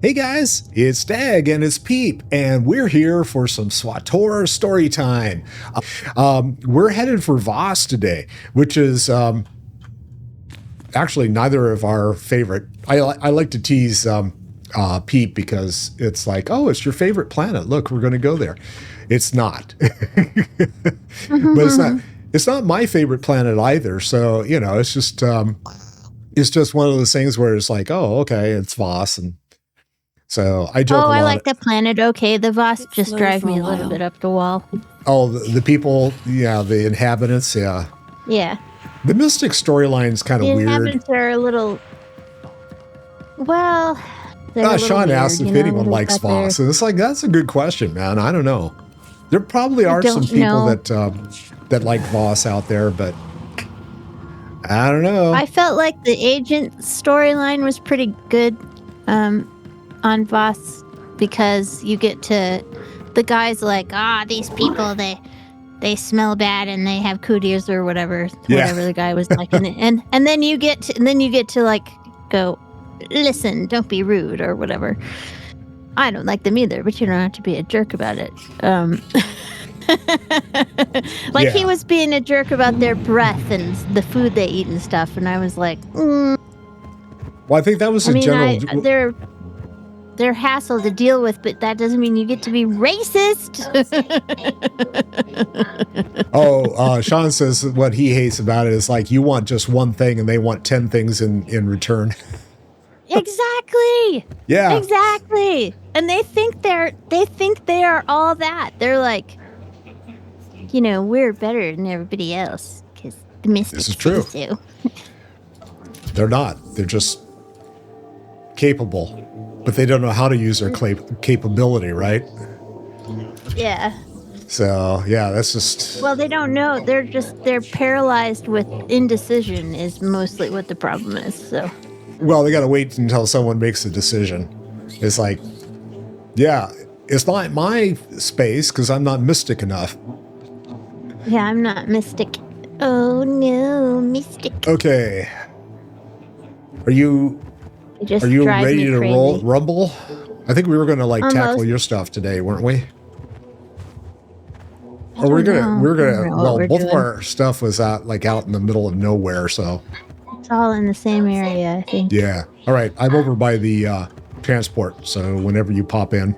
Hey guys, it's Dag and it's Peep, and we're here for some SWTOR Storytime. We're headed for Voss today, which is actually neither of our favorite. I like to tease Peep because it's like, oh, it's your favorite planet. Look, we're going to go there. It's not, but it's not my favorite planet either. So it's just one of those things where it's like, oh, okay, it's Voss, and so I joke a lot. I like the planet. Okay, the Voss just drive me a little bit up the wall. Oh, the people, yeah, the inhabitants, yeah. Yeah. The Mystic storyline's kind of weird. The inhabitants are a little, well, Sean asked if anyone likes Voss, and it's like, that's a good question, man. I don't know. There probably are some people that like Voss out there, but I don't know. I felt like the agent storyline was pretty good on Voss, because you get to, the guy's like, these people, they smell bad and they have cooties or whatever the guy was like, and then you get to like go, listen, don't be rude or whatever. I don't like them either, but you don't have to be a jerk about it. He was being a jerk about their breath and the food they eat and stuff, and I was like, Well, I think that was general. They're hassle to deal with, but that doesn't mean you get to be racist. Sean says what he hates about it is like, you want just one thing and they want 10 things in return. Exactly. Yeah. Exactly. And they think they are all that. They're like, we're better than everybody else because the Mystics. This is true. Do. They're not. They're just capable, but they don't know how to use their capability, right? Yeah. So, yeah, that's just... Well, they don't know. They're paralyzed with indecision is mostly what the problem is, so... Well, they got to wait until someone makes a decision. It's like, yeah, it's not my space because I'm not mystic enough. Yeah, I'm not mystic. Oh, no, mystic. Okay. Are you ready to rumble? I think we were going to tackle your stuff today, weren't we? Or we're gonna. Well, both of our stuff was out in the middle of nowhere, so it's all in the same area, I think. Yeah. All right. I'm over by the transport, so whenever you pop in.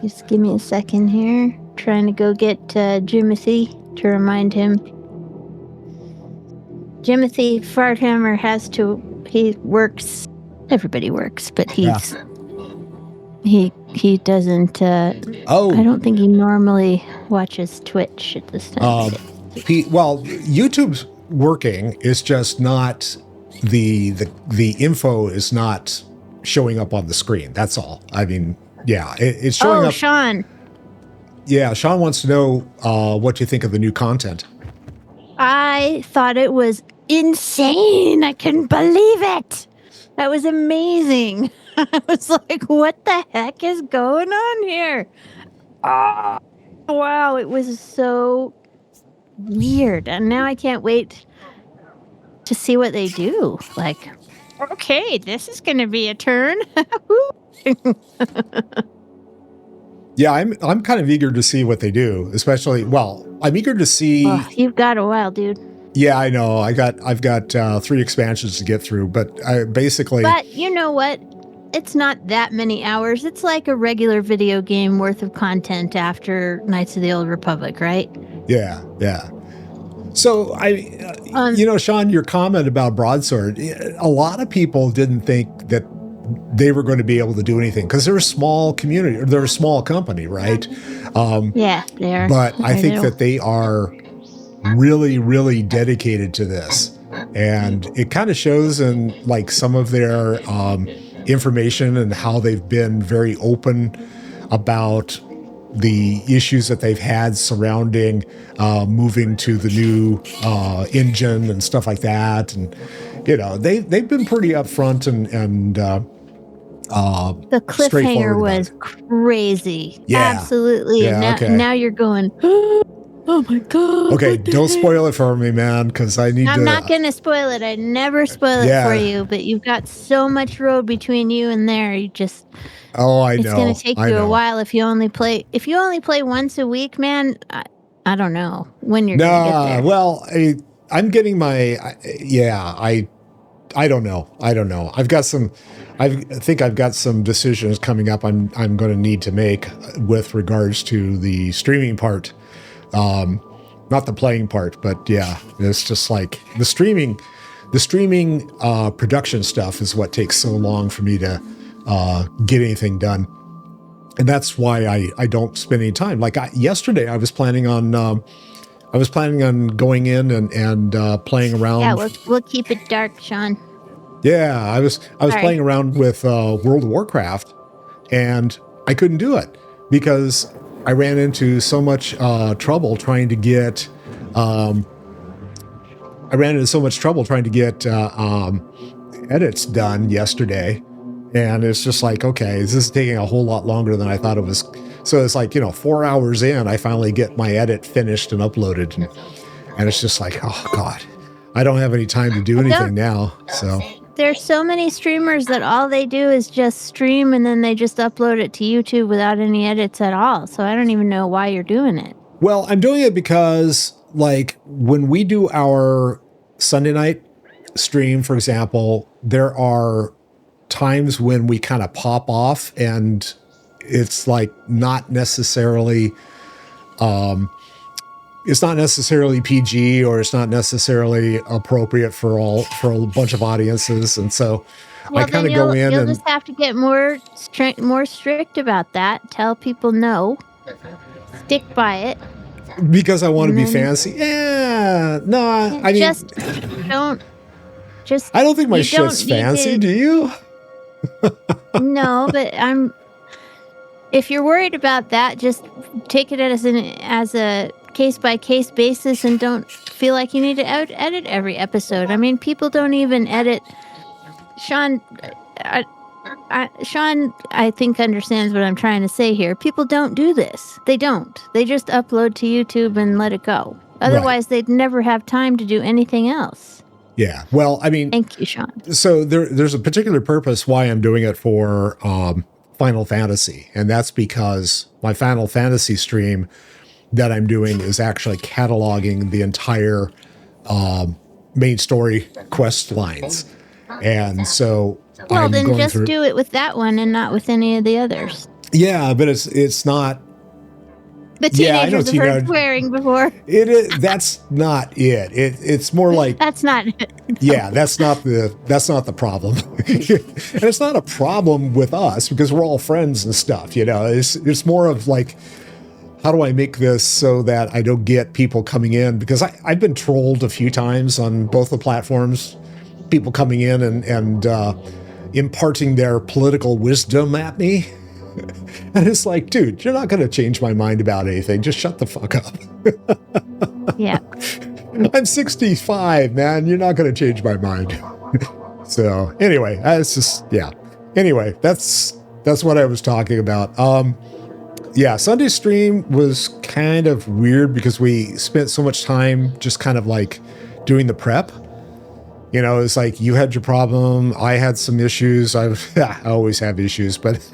Just give me a second here. Trying to go get Jimothy to remind him. Jimothy Farthammer he works. Everybody works, but he doesn't. I don't think he normally watches Twitch at this time. YouTube's working. It's just not the info is not showing up on the screen. That's all. I mean, yeah, it's showing up. Sean. Yeah, Sean wants to know what you think of the new content. I thought it was insane. I couldn't believe it. That was amazing. I was like, what the heck is going on here? Wow, it was so weird. And now I can't wait to see what they do. Like, okay, this is going to be a turn. Yeah, I'm kind of eager to see what they do, especially, I'm eager to see... you've got a while, dude. Yeah, I know. I've got 3 expansions to get through, but I basically... But you know what? It's not that many hours. It's like a regular video game worth of content after Knights of the Old Republic, right? Yeah. So, Sean, your comment about Broadsword, a lot of people didn't think that they were going to be able to do anything because they're a small community, or they're a small company, right? Yeah, they are. But I think that they are really, really dedicated to this. And it kind of shows in some of their information and how they've been very open about the issues that they've had surrounding moving to the new engine and stuff like that. And, they've been pretty upfront and the cliffhanger was crazy. Yeah. Absolutely. Yeah, and now you're going, Oh my god. Okay, don't spoil it for me, man, because I need to. I'm not going to spoil it. I never spoil it for you, but you've got so much road between you and there. You just Oh, I it's going know. to take I you a know. while if you only play once a week, man. I don't know when you're going to get there. Well, I'm getting my I don't know. I think I've got some decisions coming up I'm going to need to make with regards to the streaming part. Not the playing part, but yeah, it's just like the streaming production stuff is what takes so long for me to get anything done. And that's why I don't spend any time. Like yesterday, I was planning on going in and playing around. Yeah, we'll keep it dark, Sean. Yeah, I was playing around with World of Warcraft, and I couldn't do it because I ran into so much trouble trying to get. Edits done yesterday, and it's just like, okay, this is taking a whole lot longer than I thought it was. So it's like, 4 hours in, I finally get my edit finished and uploaded, and it's just like, oh God, I don't have any time to do anything now. So there's so many streamers that all they do is just stream and then they just upload it to YouTube without any edits at all. So I don't even know why you're doing it. Well, I'm doing it because, like, when we do our Sunday night stream, for example, there are times when we kind of pop off, and it's like not necessarily PG, or it's not necessarily appropriate for a bunch of audiences, and so I kind of go in you'll and just have to get more strict about that. Tell people no. Stick by it. Because I want to be fancy. Yeah, no, I mean, I don't think my shit's fancy. Do you? No, but if you're worried about that, just take it as a case-by-case basis and don't feel like you need to edit every episode. I mean, people don't even edit. Sean, I think understands what I'm trying to say here. People don't do this. They don't. They just upload to YouTube and let it go. Otherwise, they'd never have time to do anything else. Yeah. Well, I mean, thank you, Sean. So there's a particular purpose why I'm doing it for Final Fantasy, and that's because my Final Fantasy stream that I'm doing is actually cataloging the entire main story quest lines, and so well, then just do it with that one and not with any of the others. Yeah, but it's not. The teenagers have heard swearing before. It is. That's not it. It's more like that's not it. No. Yeah, that's not the problem. And it's not a problem with us because we're all friends and stuff. It's more of like, how do I make this so that I don't get people coming in? Because I've been trolled a few times on both the platforms. People coming in and imparting their political wisdom at me. And it's like, dude, you're not going to change my mind about anything. Just shut the fuck up. Yeah. I'm 65, man. You're not going to change my mind. So anyway, that's just, yeah. Anyway, that's what I was talking about. Yeah, Sunday stream was kind of weird because we spent so much time just kind of like doing the prep. It's like you had your problem. I had some issues. I always have issues, but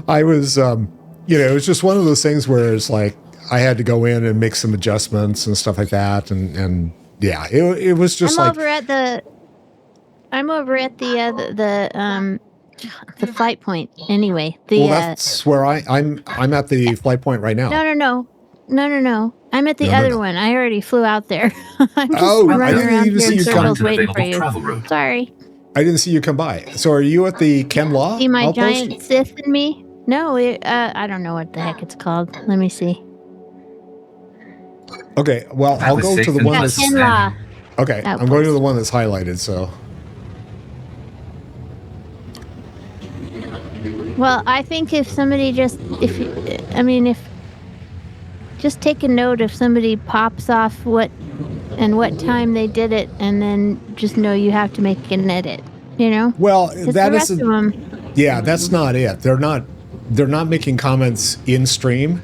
I was, it was just one of those things where it's like I had to go in and make some adjustments and stuff like that. And yeah, it was just I'm over at the flight point anyway. That's where I'm at the flight point right now. No. I'm at the other one. I already flew out there. I'm just running around here in circles waiting for you. Sorry. I didn't see you come by. So are you at the Ken Law? See my giant Sith in me? No, I don't know what the heck it's called. Let me see. Okay, well, I'll go to the one that's... Ken Law. Okay, I'm going to the one that's highlighted, so... Well, I think if somebody just take a note if somebody pops off what time they did it, and then just know you have to make an edit. Well, that isn't. Yeah, that's not it. They're not making comments in stream.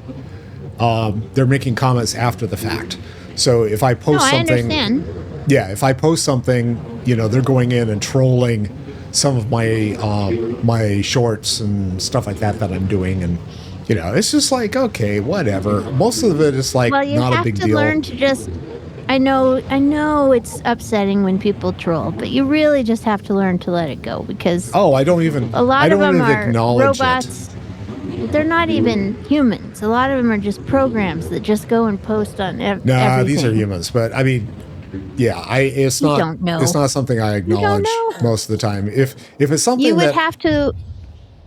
they're making comments after the fact. So if I post I something, understand. yeah, if I post something, they're going in and trolling some of my my shorts and stuff like that I'm doing, and it's just like, okay, whatever. Most of it is like Well, you not a have big to deal. learn to just. I know it's upsetting when people troll, but you really just have to learn to let it go because Oh, I don't even a lot of them even are acknowledge robots. They're not even humans. A lot of them are just programs that just go and post on Nah, everything. these are humans, but I mean, yeah, it's You not don't know. it's not something I You don't acknowledge know. most of the time. If it's something You would that have to.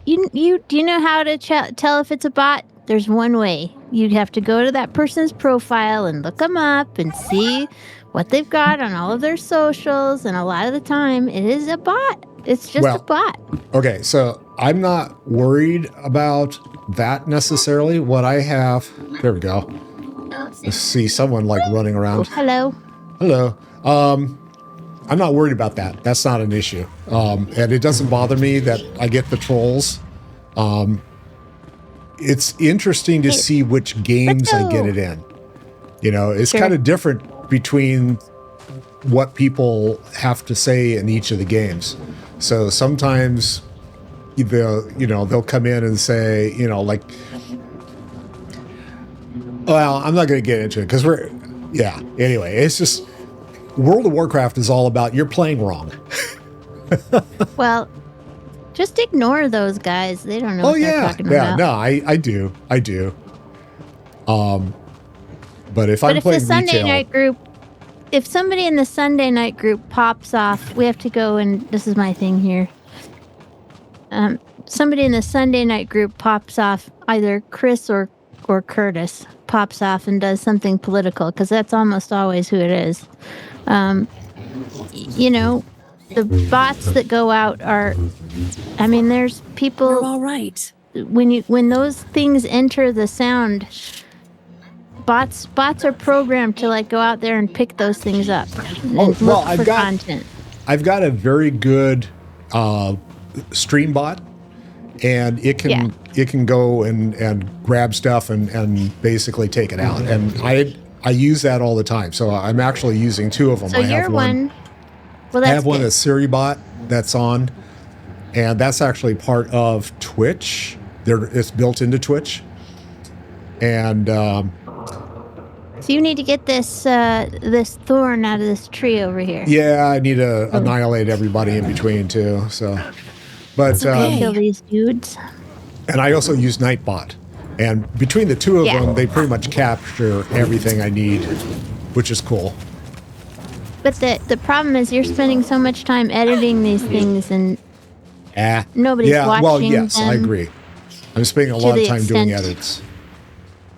You do you know how to tell if it's a bot? There's one way. You'd have to go to that person's profile and look them up and see what they've got on all of their socials. And a lot of the time, it is a bot. It's just a well, bot. okay, so I'm not worried about that necessarily. What I have, there we go. I see someone like running Oh, around. hello. Hello. I'm not worried about that. That's not an issue. And it doesn't bother me that I get the trolls. It's interesting to see which games I get it in. It's kind of different between what people have to say in each of the games. So sometimes they'll come in and say, like, well, I'm not going to get into it because anyway, it's just World of Warcraft is all about you're playing wrong. Well, just ignore those guys. They don't know what they're talking about. No, I do. But if I'm But if playing the Sunday retail, night group, if somebody in the Sunday night group pops off, we have to go and this is my thing here. Somebody in the Sunday night group pops off, either Chris or Curtis pops off and does something political because that's almost always who it is. The bots that go out are. I mean, there's people. You're all right. When those things enter the sound, bots are programmed to like go out there and pick those things up and look for content. I've got a very good stream bot, and it can go and grab stuff and basically take it out. And I use that all the time. So I'm actually using two of them. So I have one. Well, I have one that's Siri bot that's on, and that's actually part of Twitch. It's built into Twitch, and so you need to get this thorn out of this tree over here. Yeah, I need to annihilate everybody in between too. So, but kill these dudes. And I also use Nightbot, and between the two of them, they pretty much capture everything I need, which is cool. But the problem is you're spending so much time editing these things and nobody's watching. Well, yes, them I agree. I'm spending a lot of time doing edits.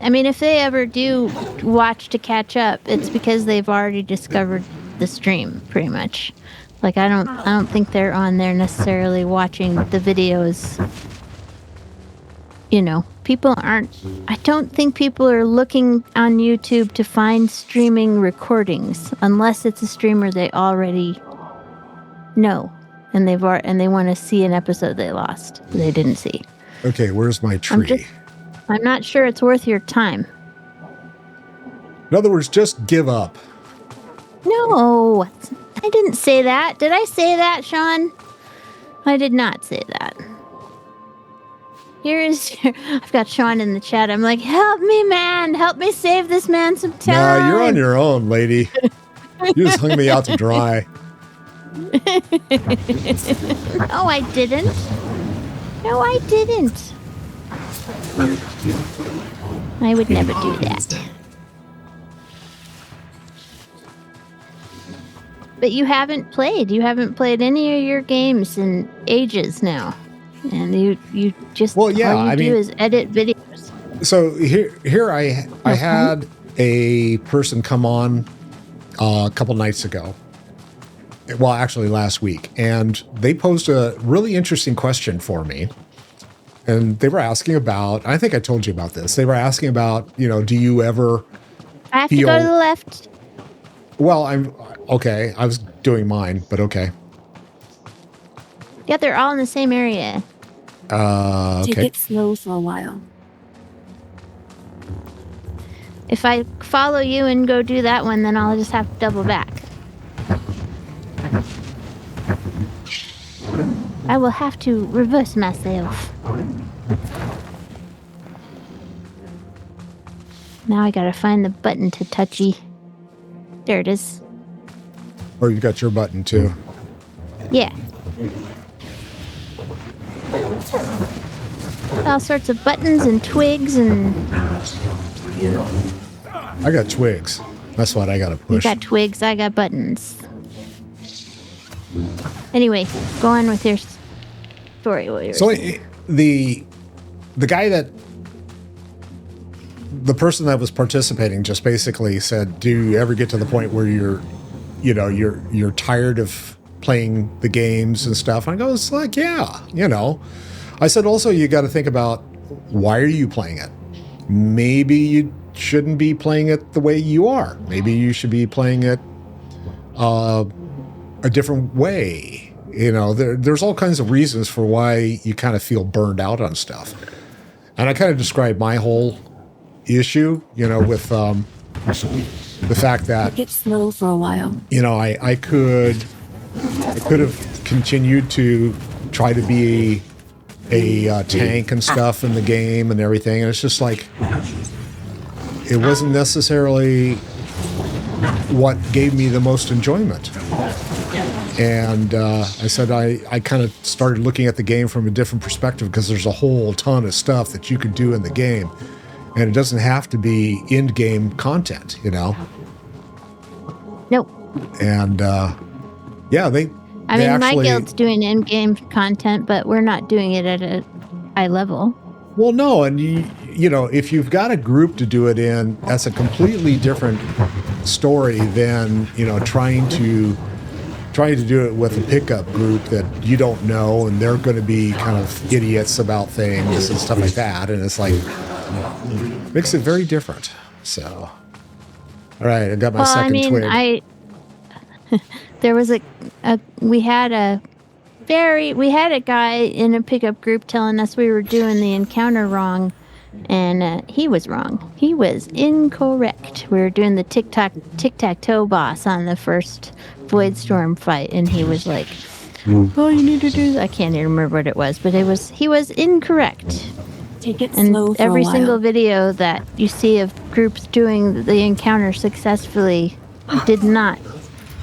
I mean, if they ever do watch to catch up, it's because they've already discovered the stream, pretty much. Like I don't think they're on there necessarily watching the videos. People aren't. I don't think people are looking on YouTube to find streaming recordings unless it's a streamer they already know and they want to see an episode they lost they didn't see. Okay, where's my tree? I'm not sure it's worth your time. In other words, just give up. No, I didn't say that. Did I say that, Sean? I did not say that. I've got Sean in the chat. I'm like, help me, man. Help me save this man some time. Nah, you're on your own, lady. You just hung me out to dry. No, I didn't. No, I didn't. I would never do that. But you haven't played. You haven't played any of your games in ages now. And you just all you do is edit videos. So here I had a person come on a couple nights ago. Well, actually last week, and they posed a really interesting question for me. And they were asking about, I think I told you about this. They were asking about, do you ever I have to go to the left. Well, I'm okay. I was doing mine, but okay. Yeah, they're all in the same area. Okay. Take it slow for a while. If I follow you and go do that one, then I'll just have to double back. I will have to reverse myself. Now I gotta find the button to touchy. There it is. Oh, you got your button too. Yeah. All sorts of buttons and twigs and... I got twigs. That's what I gotta push. You got twigs, I got buttons. Anyway, go on with your story. So the guy that... The person that was participating just basically said, do you ever get to the point where you're tired of playing the games and stuff? And I go, it's like, yeah, I said, also, you got to think about, why are you playing it? Maybe you shouldn't be playing it the way you are. Maybe you should be playing it a different way. There's all kinds of reasons for why you kind of feel burned out on stuff. And I kind of described my whole issue, with the fact that Get slow for a while. I could have continued to try to be a tank and stuff in the game and everything, and it's just like it wasn't necessarily what gave me the most enjoyment. And I said I kind of started looking at the game from a different perspective, because there's a whole ton of stuff that you can do in the game, and it doesn't have to be in-game content, Nope. And my guild's doing in-game content, but we're not doing it at a high level. Well, no, and if you've got a group to do it in, that's a completely different story than trying to do it with a pickup group that you don't know, and they're going to be kind of idiots about things and stuff like that, and it's like makes it very different. So, all right, I got my second twig. There was we had a guy in a pickup group telling us we were doing the encounter wrong, and he was wrong. He was incorrect. We were doing the tic-tac-toe boss on the first Void Storm fight, and he was like, "Oh, you need to do that." I can't even remember what it was, but he was incorrect. Take it And slow for every a while. single video that you see of groups doing the encounter successfully did not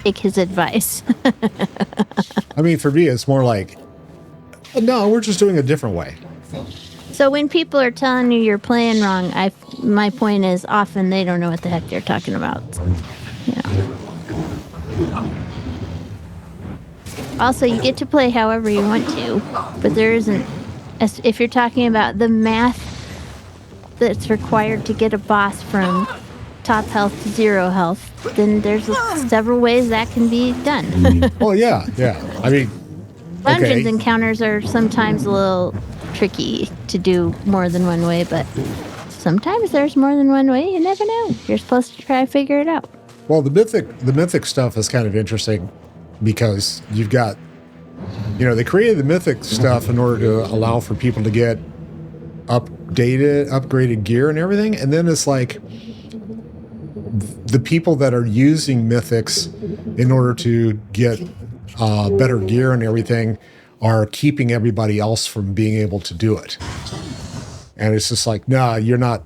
take his advice. I mean, for me, it's more like, no, we're just doing a different way. So when people are telling you you're playing wrong, my point is often they don't know what the heck they're talking about. Also, you get to play however you want to, but there isn't. If you're talking about the math that's required to get a boss from top health to 0 health, then there's several ways that can be done. Well, yeah. I mean, Dungeons encounters are sometimes a little tricky to do more than one way, but sometimes there's more than one way. You never know. You're supposed to try to figure it out. Well, the mythic stuff is kind of interesting, because you've got, they created the mythic stuff in order to allow for people to get upgraded gear and everything, and then it's like the people that are using mythics in order to get better gear and everything are keeping everybody else from being able to do it. And it's just like, nah, you're not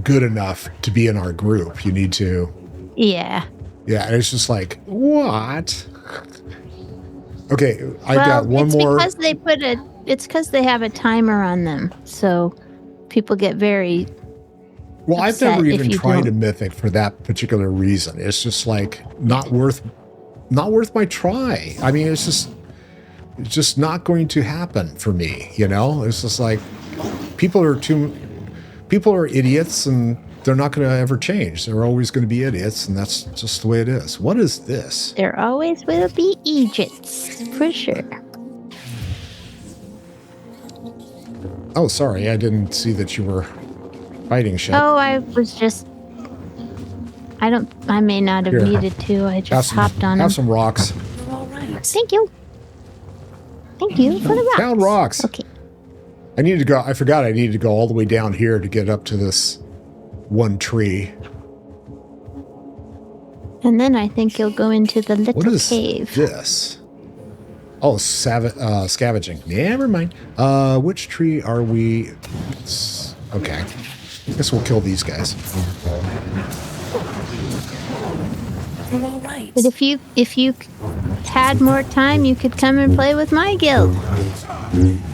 good enough to be in our group. You need to. Yeah. Yeah, and it's just like, what? Okay, got one more. It's because they have a timer on them, so people get very. Well, I've never even tried a mythic for that particular reason. It's just like not worth my try. I mean, it's just not going to happen for me. It's just like people are idiots, and they're not going to ever change. They're always going to be idiots, and that's just the way it is. What is this? There always will be idiots, for sure. Oh, sorry, I didn't see that you were fighting shit. Oh, I was just... I may not have needed to. I just hopped on them. Have some rocks. All right. Thank you. Thank you for the rocks. Down rocks. Okay. I forgot I needed to go all the way down here to get up to this one tree. And then I think you'll go into the What little is cave. this? Oh, scavenging. Never mind. Which tree are we? Okay. Guess we'll kill these guys. We're all right. But if you had more time, you could come and play with my guild.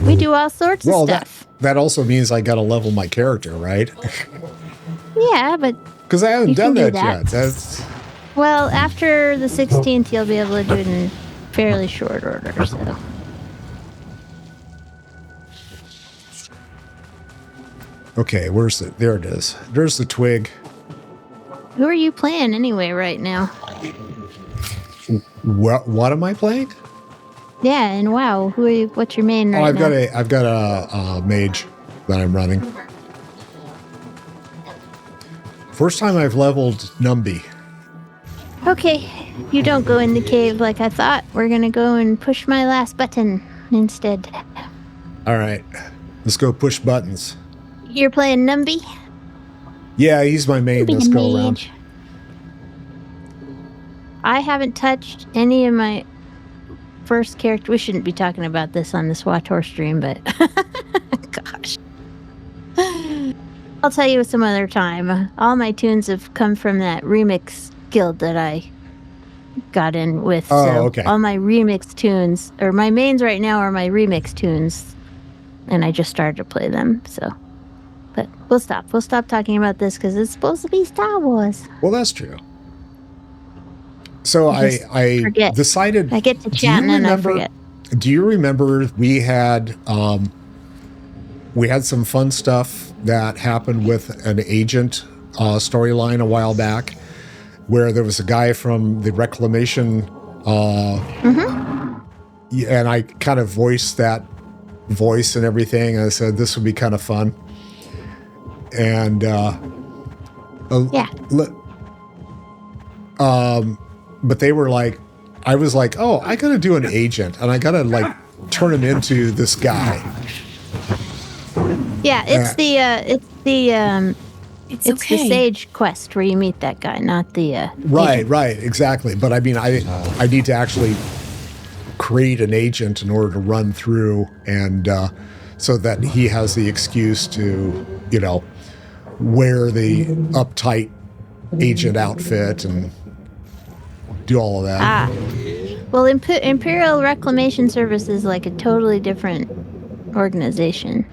We do all sorts of stuff. That also means I got to level my character, right? Yeah, but Because I haven't you done can do that that. yet. Well, after the 16th, you'll be able to do it in fairly short order. So. Okay, where's the? There it is. There's the twig. Who are you playing anyway right now? What am I playing? Yeah, and WoW. Who are you? What's your main right now? I've got a mage that I'm running. First time I've leveled Numby. Okay, you don't go in the cave like I thought. We're gonna go and push my last button instead. All right, let's go push buttons. You're playing Numby? Yeah, he's my main Being this a go around. mage. I haven't touched any of my first character. We shouldn't be talking about this on the SWTOR stream, but gosh. I'll tell you some other time. All my tunes have come from that remix guild that I got in with. Oh, so okay. all my remix tunes, or my mains right now are my remix tunes, and I just started to play them, so. But we'll stop. We'll stop talking about this because it's supposed to be Star Wars. Well, that's true. So I forget. decided. I get to do chat you and then I remember- forget. Do you remember we had some fun stuff that happened with an agent storyline a while back, where there was a guy from the Reclamation, and I kind of voiced that voice and everything. And I said this would be kind of fun, and Yeah. But they were like, I was like, oh, I gotta do an agent, and I gotta like turn him into this guy. Yeah, it's the It's it's okay. the Sage quest where you meet that guy, not the Right, exactly. But I mean, I need to actually create an agent in order to run through, and so that he has the excuse to, wear the uptight agent outfit and do all of that. Well, Imperial Reclamation Service is like a totally different organization.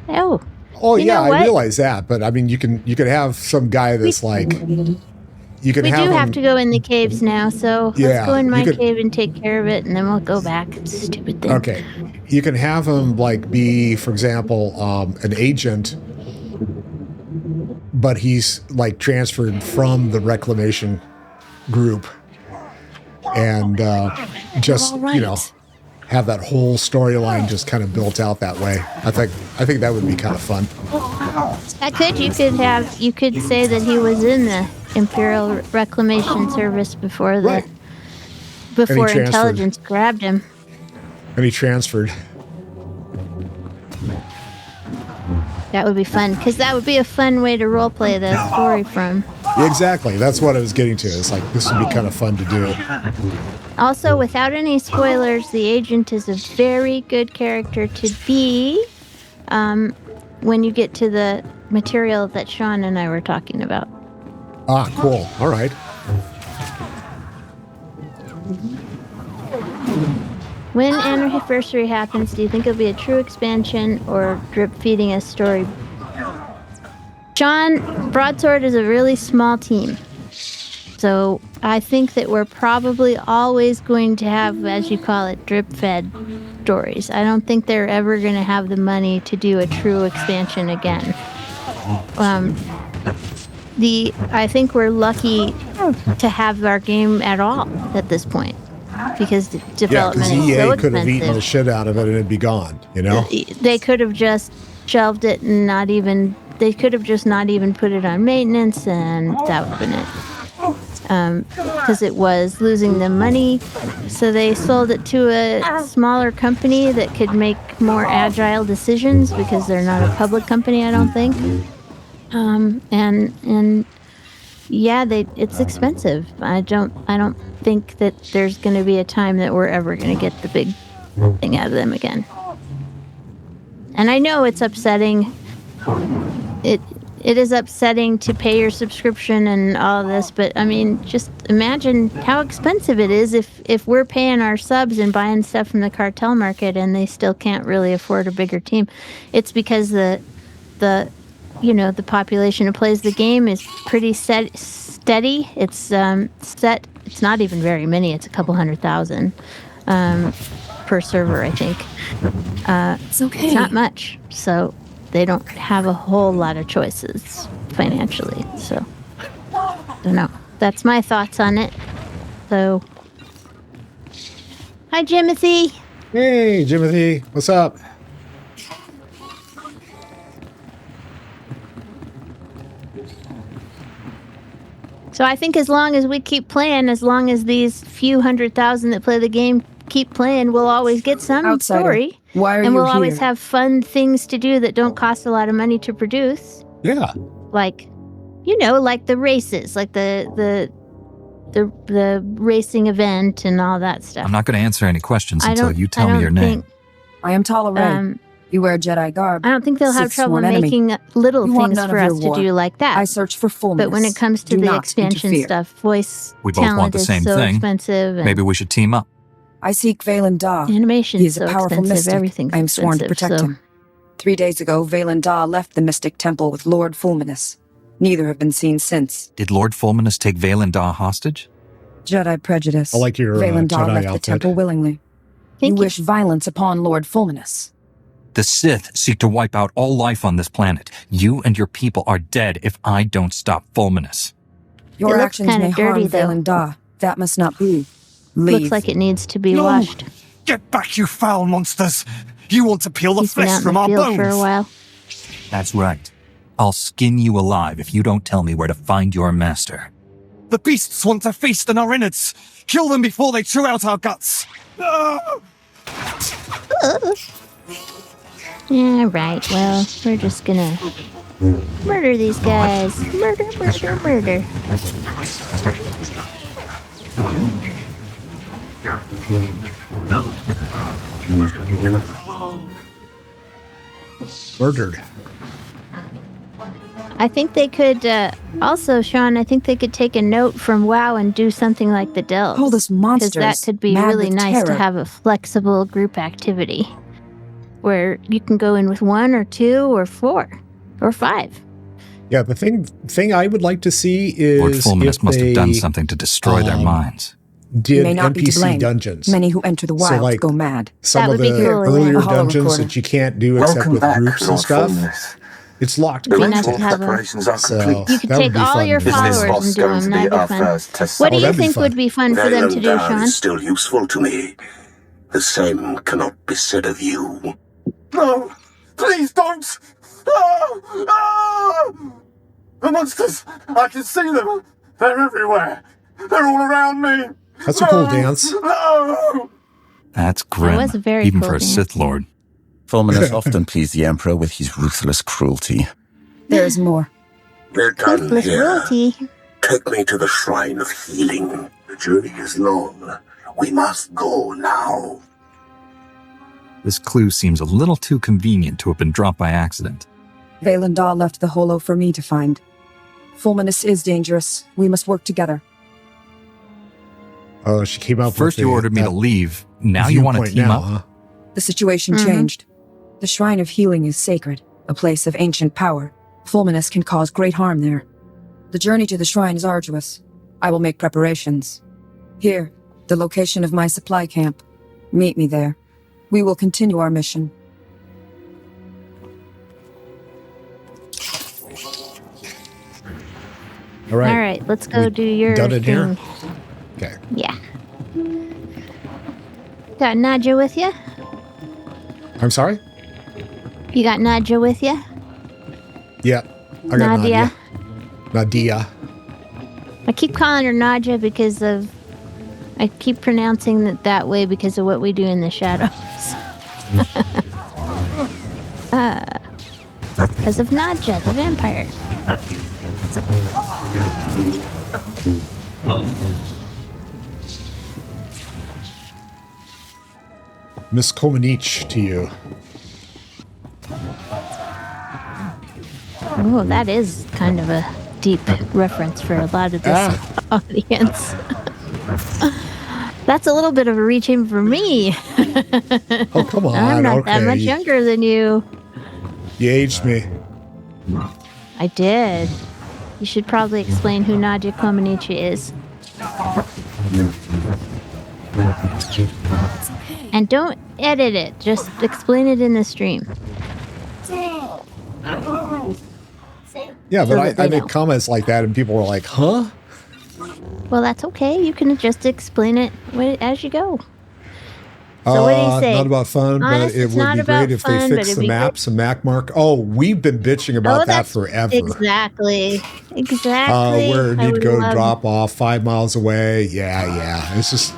Oh you yeah, know I what? realize that, but I mean, you can have some guy that's like, you can We have do him, have to go in the caves now, so Yeah, let's go in my you could- cave and take care of it, and then we'll go back. Stupid thing. Okay, you can have him like be, for example, an agent, but he's like transferred from the Reclamation group, and just all right. have that whole storyline just kind of built out that way. I think that would be kind of fun. You could say that he was in the Imperial Reclamation Service before Right. before transferred. intelligence grabbed him. And he transferred. That would be fun, because that would be a fun way to roleplay the story from. Exactly. That's what I was getting to. It's like this would be kind of fun to do. Also, without any spoilers, the agent is a very good character to be when you get to the material that Sean and I were talking about. Ah, cool. All right. When anniversary happens, do you think it'll be a true expansion or drip feeding a story? Sean, Broadsword is a really small team. So I think that we're probably always going to have, as you call it, drip-fed stories. I don't think they're ever going to have the money to do a true expansion again. I think we're lucky to have our game at all at this point, because the Yeah, because development is EA so could have eaten the expensive. shit out of it and it'd be gone. They could have just shelved it and not even. They could have just not even put it on maintenance, and that would have been it. Because it was losing them money, so they sold it to a smaller company that could make more agile decisions, because they're not a public company, I don't think. And yeah, it's expensive. I don't think that there's going to be a time that we're ever going to get the big thing out of them again. And I know it's upsetting. It is upsetting to pay your subscription and all this, but I mean, just imagine how expensive it is if we're paying our subs and buying stuff from the cartel market and they still can't really afford a bigger team. It's because the population who plays the game is pretty steady. It's set. It's not even very many. It's a couple 100,000 per server, I think. It's okay. It's not much. So they don't have a whole lot of choices financially. So I don't know. That's my thoughts on it. So, hi, Jimothy. Hey, Jimothy. What's up? So I think as long as we keep playing, as long as these few 100,000 that play the game keep playing, we'll always get some Outsider, story. why are and you we'll here? always have fun things to do that don't cost a lot of money to produce. Yeah. Like, like the races, like the racing event and all that stuff. I'm not going to answer any questions I until don't- you I tell me don't your name. think- I am Tala Ray. You wear Jedi garb. I don't think they'll have Sith trouble sworn enemy. making little You want things none for of us your to war. do like that. I search for fullness. But when it comes to Do the not expansion interfere. stuff, voice We both talent want the is same so thing. expensive. And Maybe we should team up. I seek Valen Da. animation He is is a so powerful expensive. mystic. Everything's I am sworn to expensive, protect so. him. 3 days ago, Valen Da left the Mystic Temple with Lord Fulminus. Neither have been seen since. Did Lord Fulminus take Valen Da hostage? Jedi prejudice. I like your Valen Da Jedi left the outfit. temple willingly. Thank You you. wish violence upon Lord Fulminus. The Sith seek to wipe out all life on this planet. You and your people are dead if I don't stop Fulminus. Your looks actions kinda may dirty, harm though. Valen Da. That must not be. Leave. Looks like it needs to be No! washed. Get back, you foul monsters! You want to peel the He's been flesh out in from the our field bones! for a while. That's right. I'll skin you alive if you don't tell me where to find your master. The beasts want to feast on our innards! Kill them before they chew out our guts! Ah! Yeah, right. Well, we're just gonna murder these guys. Murder, murder, murder. Murdered. I think they could, also, Sean, I think they could take a note from WoW and do something like the Delves. Hold us monsters, Because that could be mad really with nice to terror. have a flexible group activity where you can go in with 1 or 2 or 4 or 5. Yeah, the thing I would like to see is Lord Fulminus if must have done they something to destroy their minds. You did may not be to NPC blame. dungeons. Many who enter the So, wild like, go mad. Some That of would be the cool, yeah. earlier A hollow dungeons recorder. that you can't do except Welcome with back, groups and Lord stuff. Fulminus. It's locked The Be nice content. to have 'em. preparations are So complete. You could that would take be all fun your to do. Is this followers Voss and do going them. to be That'd be our fun. first test What do Oh, you that'd be think fun. would be fun for them to do, Valen Sean? is still useful to me. The same cannot be said of you. No! Please don't! Ah! Ah! The monsters! I can see them! They're everywhere! They're all around me! That's a cool dance. No! That's grim, was a very even cool for a dance. Sith Lord. Fulminus often pleased the Emperor with his ruthless cruelty. There is more. We're done Ruthless here. royalty. Take me to the Shrine of Healing. The journey is long. We must go now. This clue seems a little too convenient to have been dropped by accident. Valen Da left the holo for me to find. Fulminus is dangerous. We must work together. Oh, she came up First with you ordered me to that leave, now you want to viewpoint team now, up? huh? The situation changed. The Shrine of Healing is sacred, a place of ancient power. Fulminus can cause great harm there. The journey to the shrine is arduous. I will make preparations. Here, the location of my supply camp. Meet me there. We will continue our mission. All right. All right, let's go We do your done it thing. here? Okay. Yeah. Got Nadja with you? I'm sorry? You got Nadja with you? Yeah. I got Nadia. Nadia. I keep calling her Nadja because of... I keep pronouncing it that way because of what we do in the shadows. Because of Nadja, the vampire. Miss Komenich to you. Oh, that is kind of a deep reference for a lot of this audience. That's a little bit of a reaching for me. Oh, come on. I'm not okay. that much younger than you. You aged me. I did. You should probably explain who Nadia Comaneci is. And don't edit it. Just explain it in the stream. Yeah, So but that I they make know. comments like that and people were like, huh? Well, that's okay. You can just explain it as you go. So what do you say? Not about fun, Honest, but it it's would not be about great if fun, they but fixed it'd the be maps and map mark. Oh, we've been bitching about that that's forever. Exactly. Exactly. Where I need to would go love- drop off 5 miles away. Yeah. It's just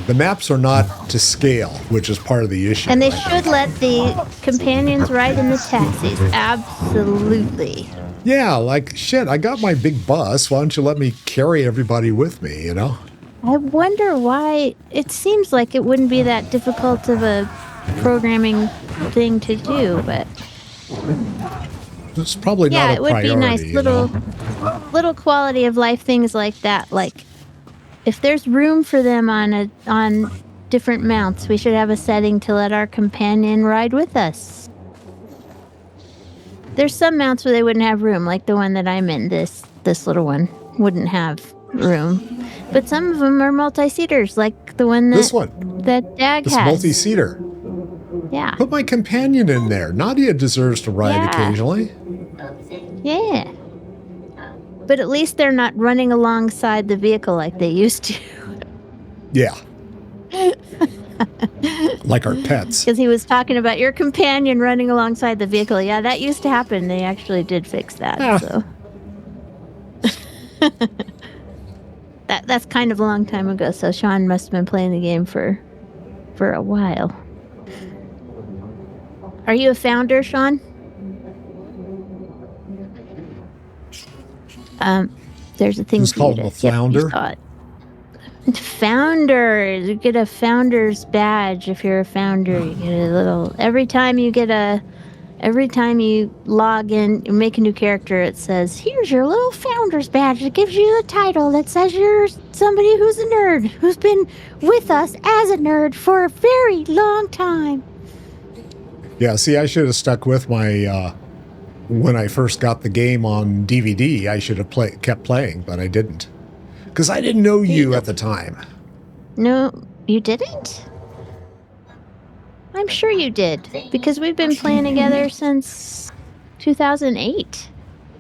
the maps are not to scale, which is part of the issue. And they should let the companions ride in the taxis. Absolutely. Yeah, like shit, I got my big bus. Why don't you let me carry everybody with me, you know? I wonder why. It seems like it wouldn't be that difficult of a programming thing to do, but It's probably yeah, not a it would priority. be nice. You know? Little quality of life things like that. Like if there's room for them on different mounts, we should have a setting to let our companion ride with us. There's some mounts where they wouldn't have room, like the one that I'm in. This little one wouldn't have room, but some of them are multi-seaters, like the one that This one. that Dag This has. multi-seater. Yeah, Put my companion in there. Nadia deserves to ride Yeah. occasionally. yeah. But at least they're not running alongside the vehicle like they used to. Yeah. Like our pets. Because he was talking about your companion running alongside the vehicle. Yeah, that used to happen. They actually did fix that. Ah. So that's kind of a long time ago. So Sean must have been playing the game for a while. Are you a founder, Sean? There's a thing Who's for you called to a yep, you flounder? saw it. Founder. You get a founder's badge if you're a founder. You get a little every time you log in, you make a new character, it says, here's your little founder's badge. It gives you a title that says you're somebody who's a nerd, who's been with us as a nerd for a very long time. Yeah, see, I should have stuck with my, when I first got the game on DVD, I should have kept playing, but I didn't. Because I didn't know you at the time. No, you didn't? I'm sure you did, because we've been playing together since 2008.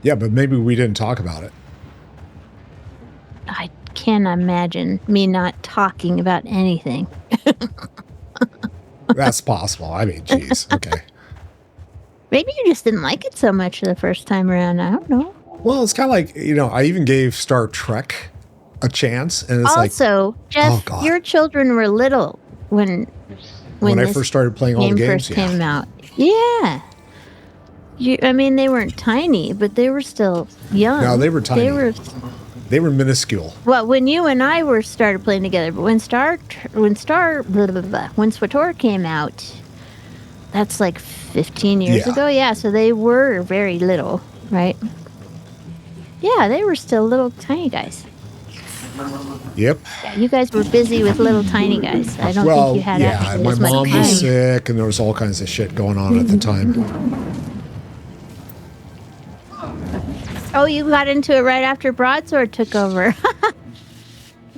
Yeah, but maybe we didn't talk about it. I can't imagine me not talking about anything. That's possible. I mean, geez. Okay. Maybe you just didn't like it so much the first time around. I don't know. Well, it's kind of like, you know, I even gave Star Trek a chance, and it's Also, Jeff, oh, God. your children were little when I this first started playing all the game games. first came out. Yeah. I mean, they weren't tiny, but they were still young. No, they were tiny. They were minuscule. well when you and I were started playing together. But when SWTOR came out, that's like 15 years Yeah. ago. Yeah, so they were very little, right? Yeah, they were still little tiny guys. Yep. Yeah, you guys were busy with little tiny guys. I don't Well, think you had yeah, actually my as much mom time. was sick, and there was all kinds of shit going on at the time. Oh, you got into it right after Broadsword took over.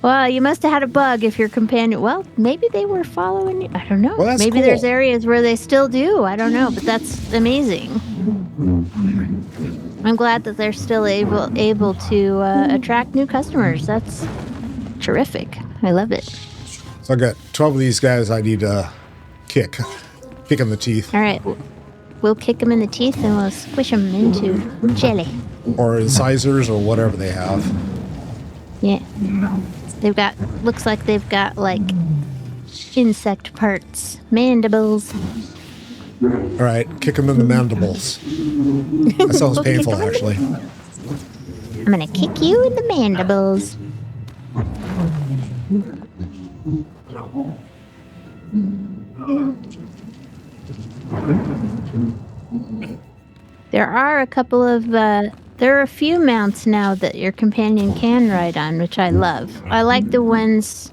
Well, you must have had a bug if your companion... Well, maybe they were following you. I don't know. Well, that's maybe cool. there's areas where they still do. I don't know, but that's amazing. I'm glad that they're still able to attract new customers. That's terrific. I love it. So I got 12 of these guys I need to kick in the teeth, All right. We'll kick them in the teeth and we'll squish them into jelly. or incisors, or whatever they have. Yeah. Looks like they've got, like, insect parts. Mandibles. All right, kick them in the mandibles. That sounds painful, actually. I'm gonna kick you in the mandibles. There are a couple of, there are a few mounts now that your companion can ride on, which I love. I like the ones,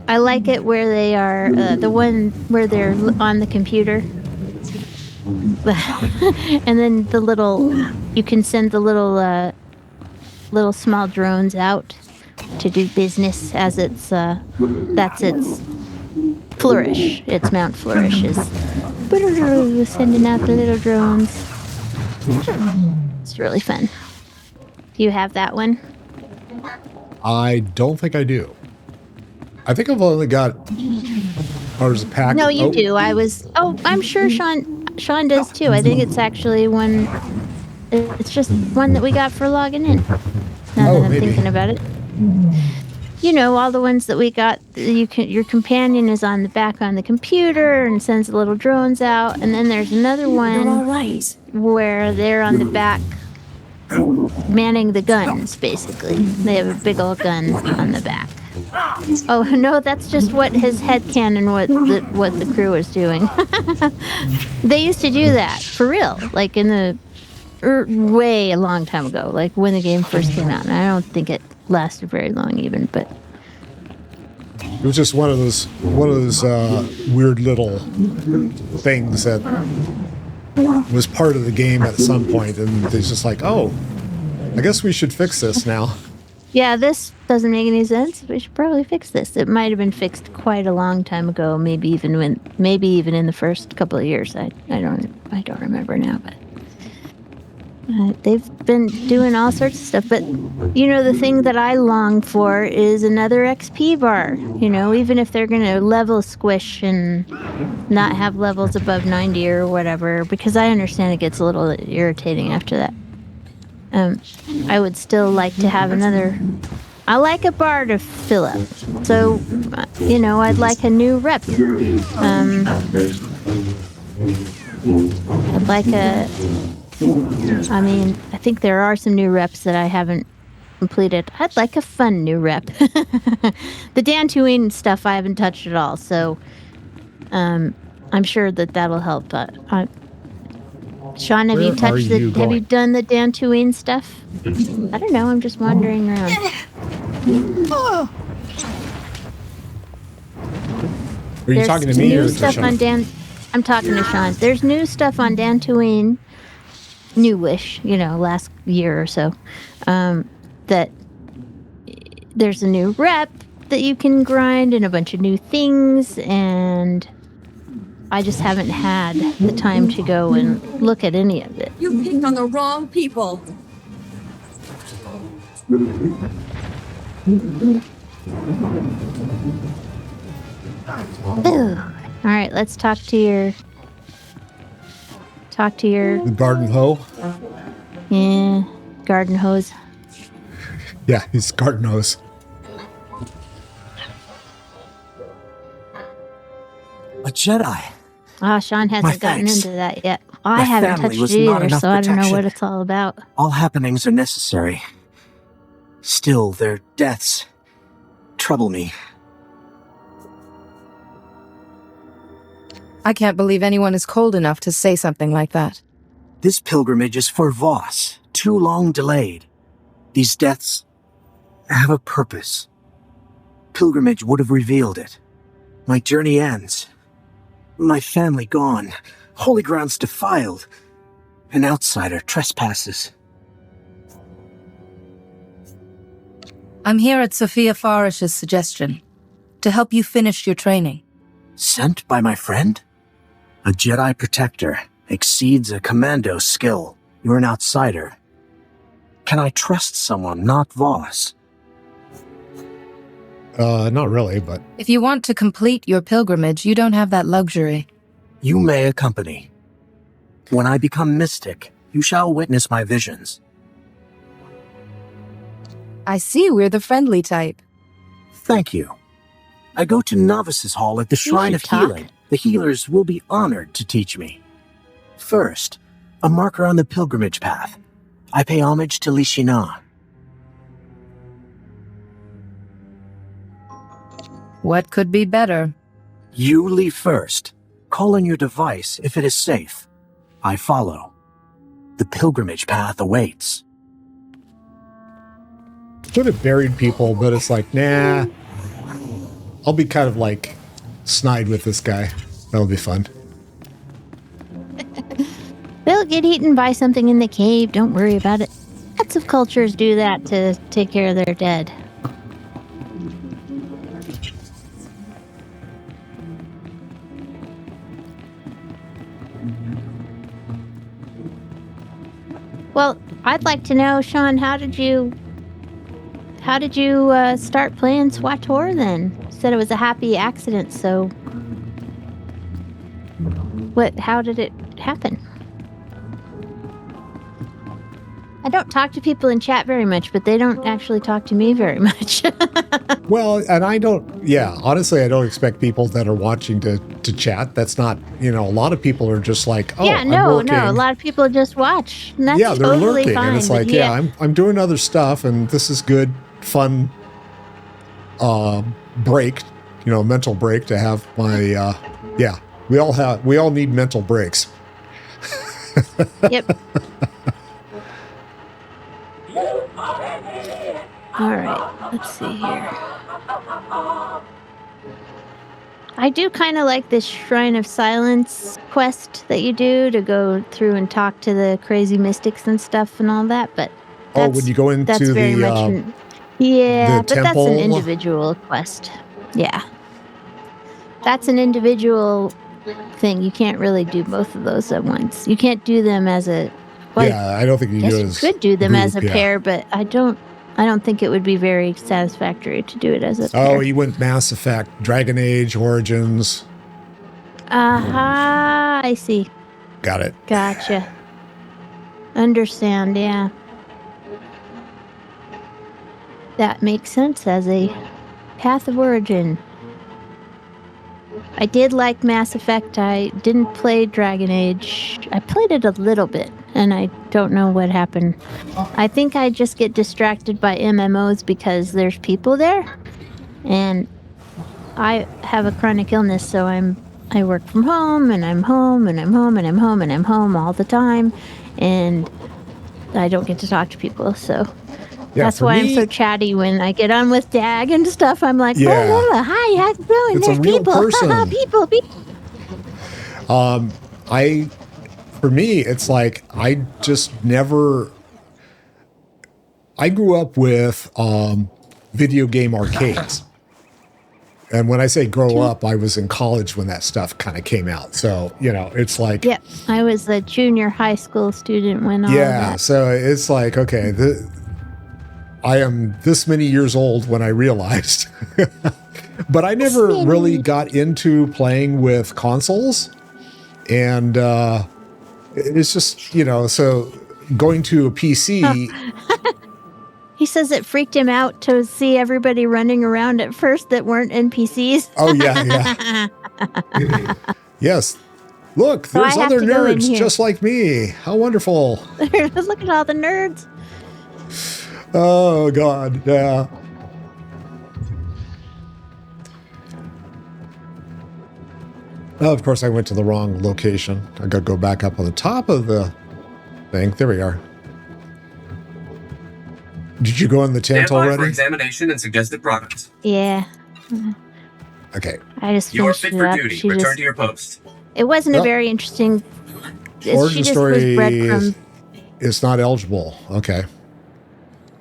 I like it where they are, the one where they're on the computer. And then the little, you can send the little, little small drones out to do business as it's, that's its Flourish. It's Mount Flourish is sending out the little drones. It's really fun. Do you have that one? I don't think I do. I think I've only got ours a pack. No, you do. I'm sure Sean does too. I think it's actually one. It's just one that we got for logging in. Now that I'm thinking about it. You know, all the ones that we got, your companion is on the back on the computer and sends the little drones out. And then there's another one where they're on the back manning the guns, basically. They have a big old gun on the back. Oh, no, that's just what his headcanon, what the crew was doing. They used to do that, for real, like in the way a long time ago, like when the game first came out. And I don't think it lasted very long even, but it was just one of those weird little things that was part of the game at some point, and it's just like, oh, I guess we should fix this now. Yeah, this doesn't make any sense. We should probably fix this. It might have been fixed quite a long time ago, maybe even in the first couple of years. I don't remember now, but they've been doing all sorts of stuff. But you know, the thing that I long for is another XP bar. You know, even if they're going to level squish and not have levels above 90 or whatever, because I understand it gets a little irritating after that. I would still like to have another. I like a bar to fill up. So, you know, I'd like a new rep. I'd like I think there are some new reps that I haven't completed. I'd like a fun new rep. The Dantooine stuff I haven't touched at all, so I'm sure that'll help. Sean, have you touched have you done the Dantooine stuff? I don't know, I'm just wandering around. Are you talking to me or to Sean? I'm talking to Sean. There's new stuff on Dantooine, newish, you know, last year or so, that there's a new rep that you can grind and a bunch of new things, and I just haven't had the time to go and look at any of it. You picked on the wrong people. All right, let's talk to your The garden hoe. Yeah, garden hose. Yeah, he's garden hose. A Jedi. Ah, Sean hasn't gotten into that yet. I haven't touched it either, so I don't know what it's all about. All happenings are necessary. Still, their deaths trouble me. I can't believe anyone is cold enough to say something like that. This pilgrimage is for Voss, too long delayed. These deaths have a purpose. Pilgrimage would have revealed it. My journey ends. My family gone. Holy grounds defiled. An outsider trespasses. I'm here at Sophia Farish's suggestion, to help you finish your training. Sent by my friend? A Jedi protector exceeds a commando skill. You're an outsider. Can I trust someone, not Voss? Not really, but... If you want to complete your pilgrimage, you don't have that luxury. You may accompany. When I become mystic, you shall witness my visions. I see we're the friendly type. Thank you. I go to Novices Hall at the Shrine of Healing. The healers will be honored to teach me. First, a marker on the pilgrimage path. I pay homage to Lishina. What could be better? You leave first. Call on your device if it is safe. I follow. The pilgrimage path awaits. Should have buried people, but it's like, nah. I'll be kind of like snide with this guy. That'll be fun. They'll get eaten by something in the cave. Don't worry about it. Lots of cultures do that to take care of their dead. Well, I'd like to know, Sean, how did you start playing SWTOR then? You said it was a happy accident, so how did it happen? I don't talk to people in chat very much, but they don't actually talk to me very much. Well, and honestly, I don't expect people that are watching to chat. That's not, a lot of people are just like, oh, yeah, I'm no, working. a lot of people just watch. And that's Yeah, they're totally lurking, fine, and it's but like, I'm doing other stuff, and this is good, fun break, mental break to have my, we all need mental breaks. Yep. All right, let's see here. I do kind of like this Shrine of Silence quest that you do to go through and talk to the crazy mystics and stuff and all that, but when you go into that's very much but that's temple? an individual quest. Yeah. That's an individual thing. You can't really do both of those at once. You can't do them as a... Well, yeah, I don't think you guess do you as could do them group, as a pair, but I don't think it would be very satisfactory to do it as a pair. Oh, you went Mass Effect, Dragon Age, Origins. Aha, I see. Got it. Gotcha. Understand, yeah. That makes sense as a path of origin. I did like Mass Effect. I didn't play Dragon Age. I played it a little bit, and I don't know what happened. I think I just get distracted by MMOs because there's people there, and I have a chronic illness, so I work from home, and I'm home, and I'm home, and I'm home, and I'm home all the time, and I don't get to talk to people, so... Yeah, that's why I'm so chatty when I get on with Dag and stuff. I'm like, hi, how's it going? It's There's a real people. person. people. For me, it's like I grew up with video game arcades. And when I say grow up, I was in college when that stuff kind of came out. So, it's like... Yeah, I was a junior high school student when all of that. So it's like, okay, I am this many years old when I realized. But I never really got into playing with consoles. And it's just, so going to a PC... He says it freaked him out to see everybody running around at first that weren't NPCs. Oh, yeah. Yes. Look, there's other nerds just like me. How wonderful. Look at all the nerds. Oh, God, yeah. Oh, of course, I went to the wrong location. I got to go back up on the top of the thing. There we are. Did you go in the tent already? For examination and suggested progress. Yeah. Okay. I just You are finished fit it for up. duty. Return to your post. It wasn't a very interesting... Origin story breadcrumbs. It's not eligible. Okay.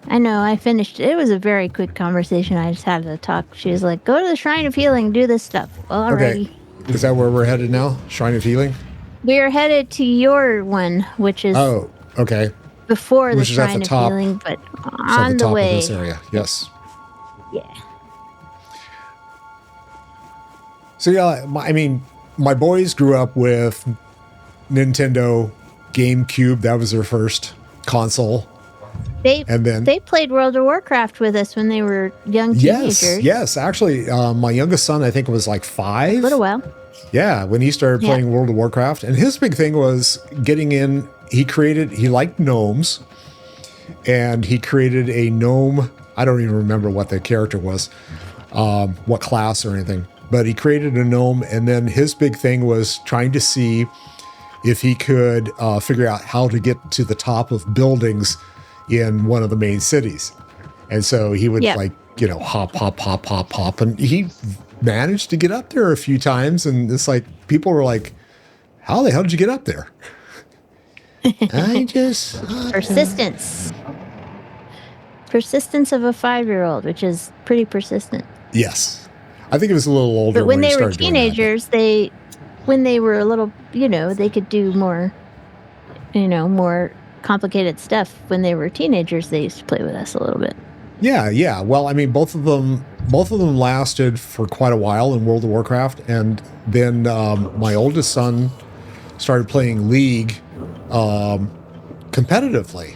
I know, I finished it. It was a very quick conversation. I just had to talk. She was like, go to the Shrine of Healing, do this stuff. Well, alrighty. Okay. Is that where we're headed now? Shrine of Healing? We're headed to your one, which is okay. before the Which is at Shrine the of top. Healing, but It's on at the the top way. of this area. Yes. Yeah. So yeah, my boys grew up with Nintendo GameCube. That was their first console. They played World of Warcraft with us when they were young teenagers. Yes. Actually, my youngest son, I think, was like 5. A little while. Yeah, when he started playing World of Warcraft. And his big thing was getting in. He liked gnomes. and he created a gnome. I don't even remember what the character was, what class or anything, but he created a gnome, and then his big thing was trying to see if he could figure out how to get to the top of buildings in one of the main cities. And so he would hop, and he managed to get up there a few times, and it's like people were like, how the hell did you get up there? I just persistence of a 5-year-old, which is pretty persistent. Yes, I think it was a little older. But when they were teenagers, when they were a little, they could do more, more complicated stuff. When they were teenagers, they used to play with us a little bit. Yeah. Well, I mean, both of them lasted for quite a while in World of Warcraft, and then my oldest son started playing League competitively,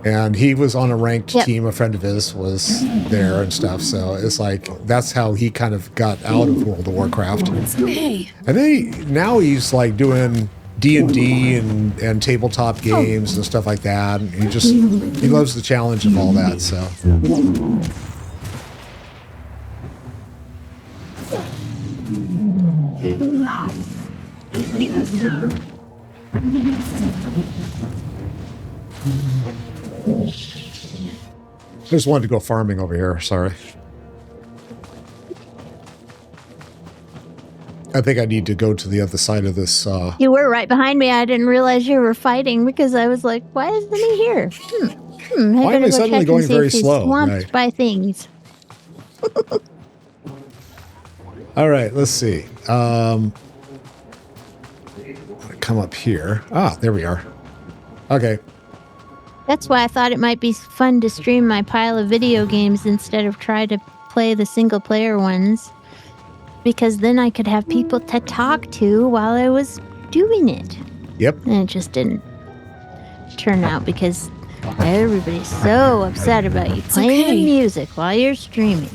and he was on a ranked team. A friend of his was there and stuff, so it's like that's how he kind of got out of World of Warcraft. Okay. And then now he's like doing D&D and tabletop games and stuff like that, and he loves the challenge of all that. So just wanted to go farming over here. Sorry. I think I need to go to the other side of this. You were right behind me. I didn't realize you were fighting because I was like, why isn't he here? Why am I suddenly going very slow? Swamped by things. All right, let's see. Come up here. Ah, there we are. Okay. That's why I thought it might be fun to stream my pile of video games instead of try to play the single-player ones. Because then I could have people to talk to while I was doing it. Yep. And it just didn't turn out because everybody's so upset about you playing the music while you're streaming.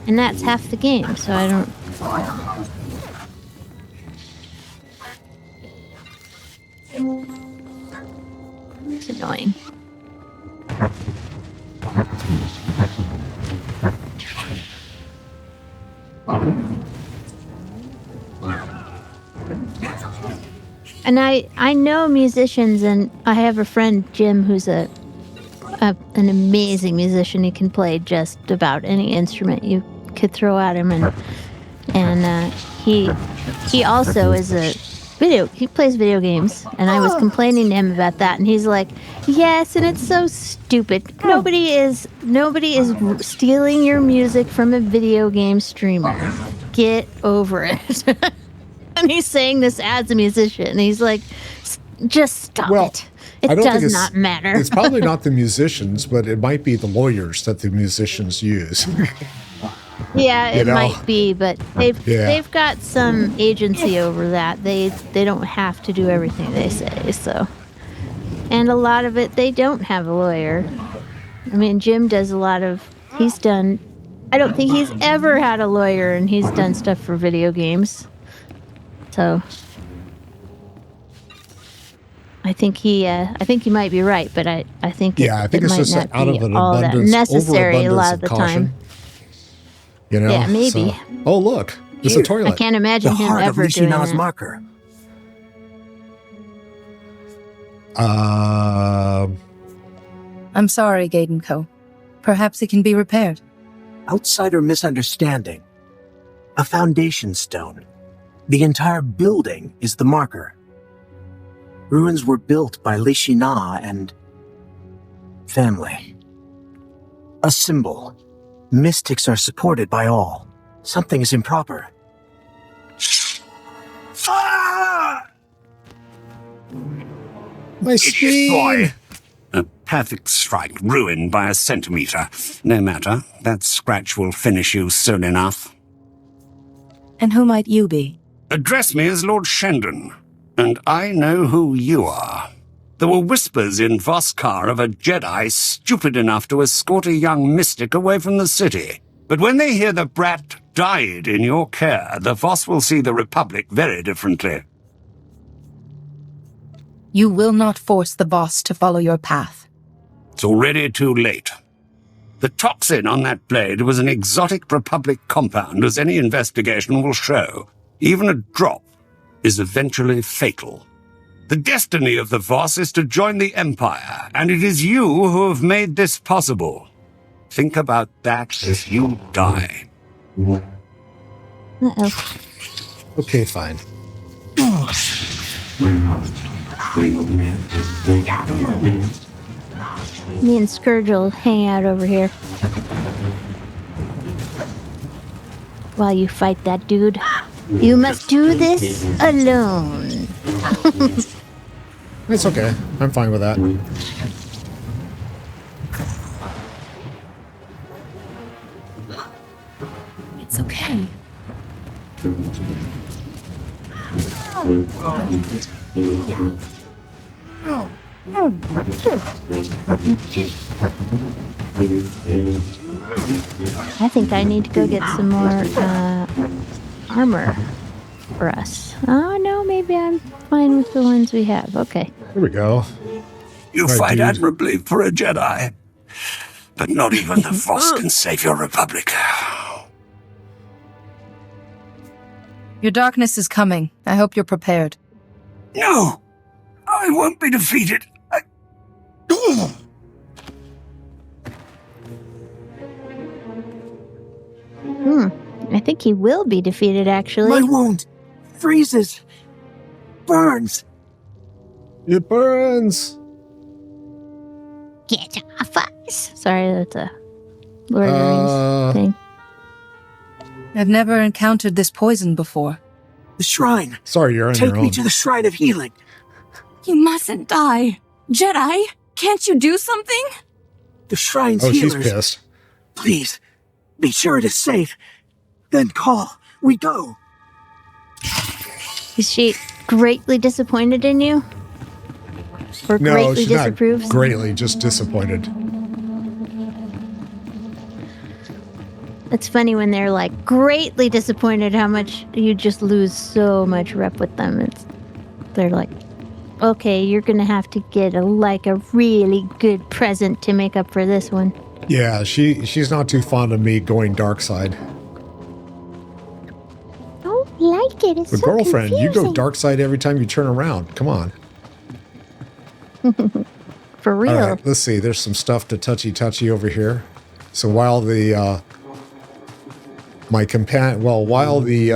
And that's half the game, so I don't... It's annoying. And I know musicians, and I have a friend, Jim, who's an amazing musician. He can play just about any instrument you could throw at him, and he also is he plays video games, and I was complaining to him about that, and he's like, yes, and it's so stupid. Nobody is stealing your music from a video game streamer. Get over it. And he's saying this as a musician, and he's like, just stop it. It does not matter. It's probably not the musicians, but it might be the lawyers that the musicians use. Yeah, it might be, but they've got some agency over that. They don't have to do everything they say, so. And a lot of it, they don't have a lawyer. I mean, Jim does a lot of, I don't think he's ever had a lawyer, and he's done stuff for video games. So, I think he might be right, but I think I think it's just out of an all abundance, that necessary a lot of the caution. time. Yeah, maybe. So. Oh, look, it's a toilet. I can't imagine the him heart ever of doing Lishina's that. marker. I'm sorry, Gaiden Co. Perhaps it can be repaired. Outsider misunderstanding. A foundation stone. The entire building is the marker. Ruins were built by Lishina and family. A symbol. Mystics are supported by all. Something is improper. Ah! My boy. A perfect strike, ruined by a centimetre. No matter, that scratch will finish you soon enough. And who might you be? Address me as Lord Shendon, and I know who you are. There were whispers in Voskar of a Jedi stupid enough to escort a young mystic away from the city. But when they hear the brat died in your care, the Voss will see the Republic very differently. You will not force the Voss to follow your path. It's already too late. The toxin on that blade was an exotic Republic compound, as any investigation will show. Even a drop is eventually fatal. The destiny of the Voss is to join the Empire, and it is you who have made this possible. Think about that as you die. Uh-oh. Okay, fine. Me and Scourge will hang out over here while you fight that dude. You must do this alone. It's okay. I'm fine with that. It's okay. I think I need to go get some more armor for us. Oh, no, maybe I'm fine with the ones we have. Okay. Here we go. You Right, fight dude. admirably for a Jedi, but not even the Voss can save your Republic. Your darkness is coming. I hope you're prepared. No! I won't be defeated. I think he will be defeated, actually. My wound freezes, burns. It burns. Get off us. Sorry, that's a Lord of the Rings thing. I've never encountered this poison before. The shrine. Sorry, you're on Take your me own. to the shrine of healing. You mustn't die. Jedi, can't you do something? The shrine's Oh, she's healers. pissed. Please, be sure it is safe. Then call. We go. Is she greatly disappointed in you? Or No, greatly she's disapproves? not greatly, just disappointed. It's funny when they're like greatly disappointed how much you just lose so much rep with them. They're like, okay, you're gonna have to get a really good present to make up for this one. Yeah, she's not too fond of me going dark side. Don't like it. It's But so girlfriend, you go confusing. dark side every time you turn around. Come on. For real. All right, let's see. There's some stuff to touchy over here. So while the while the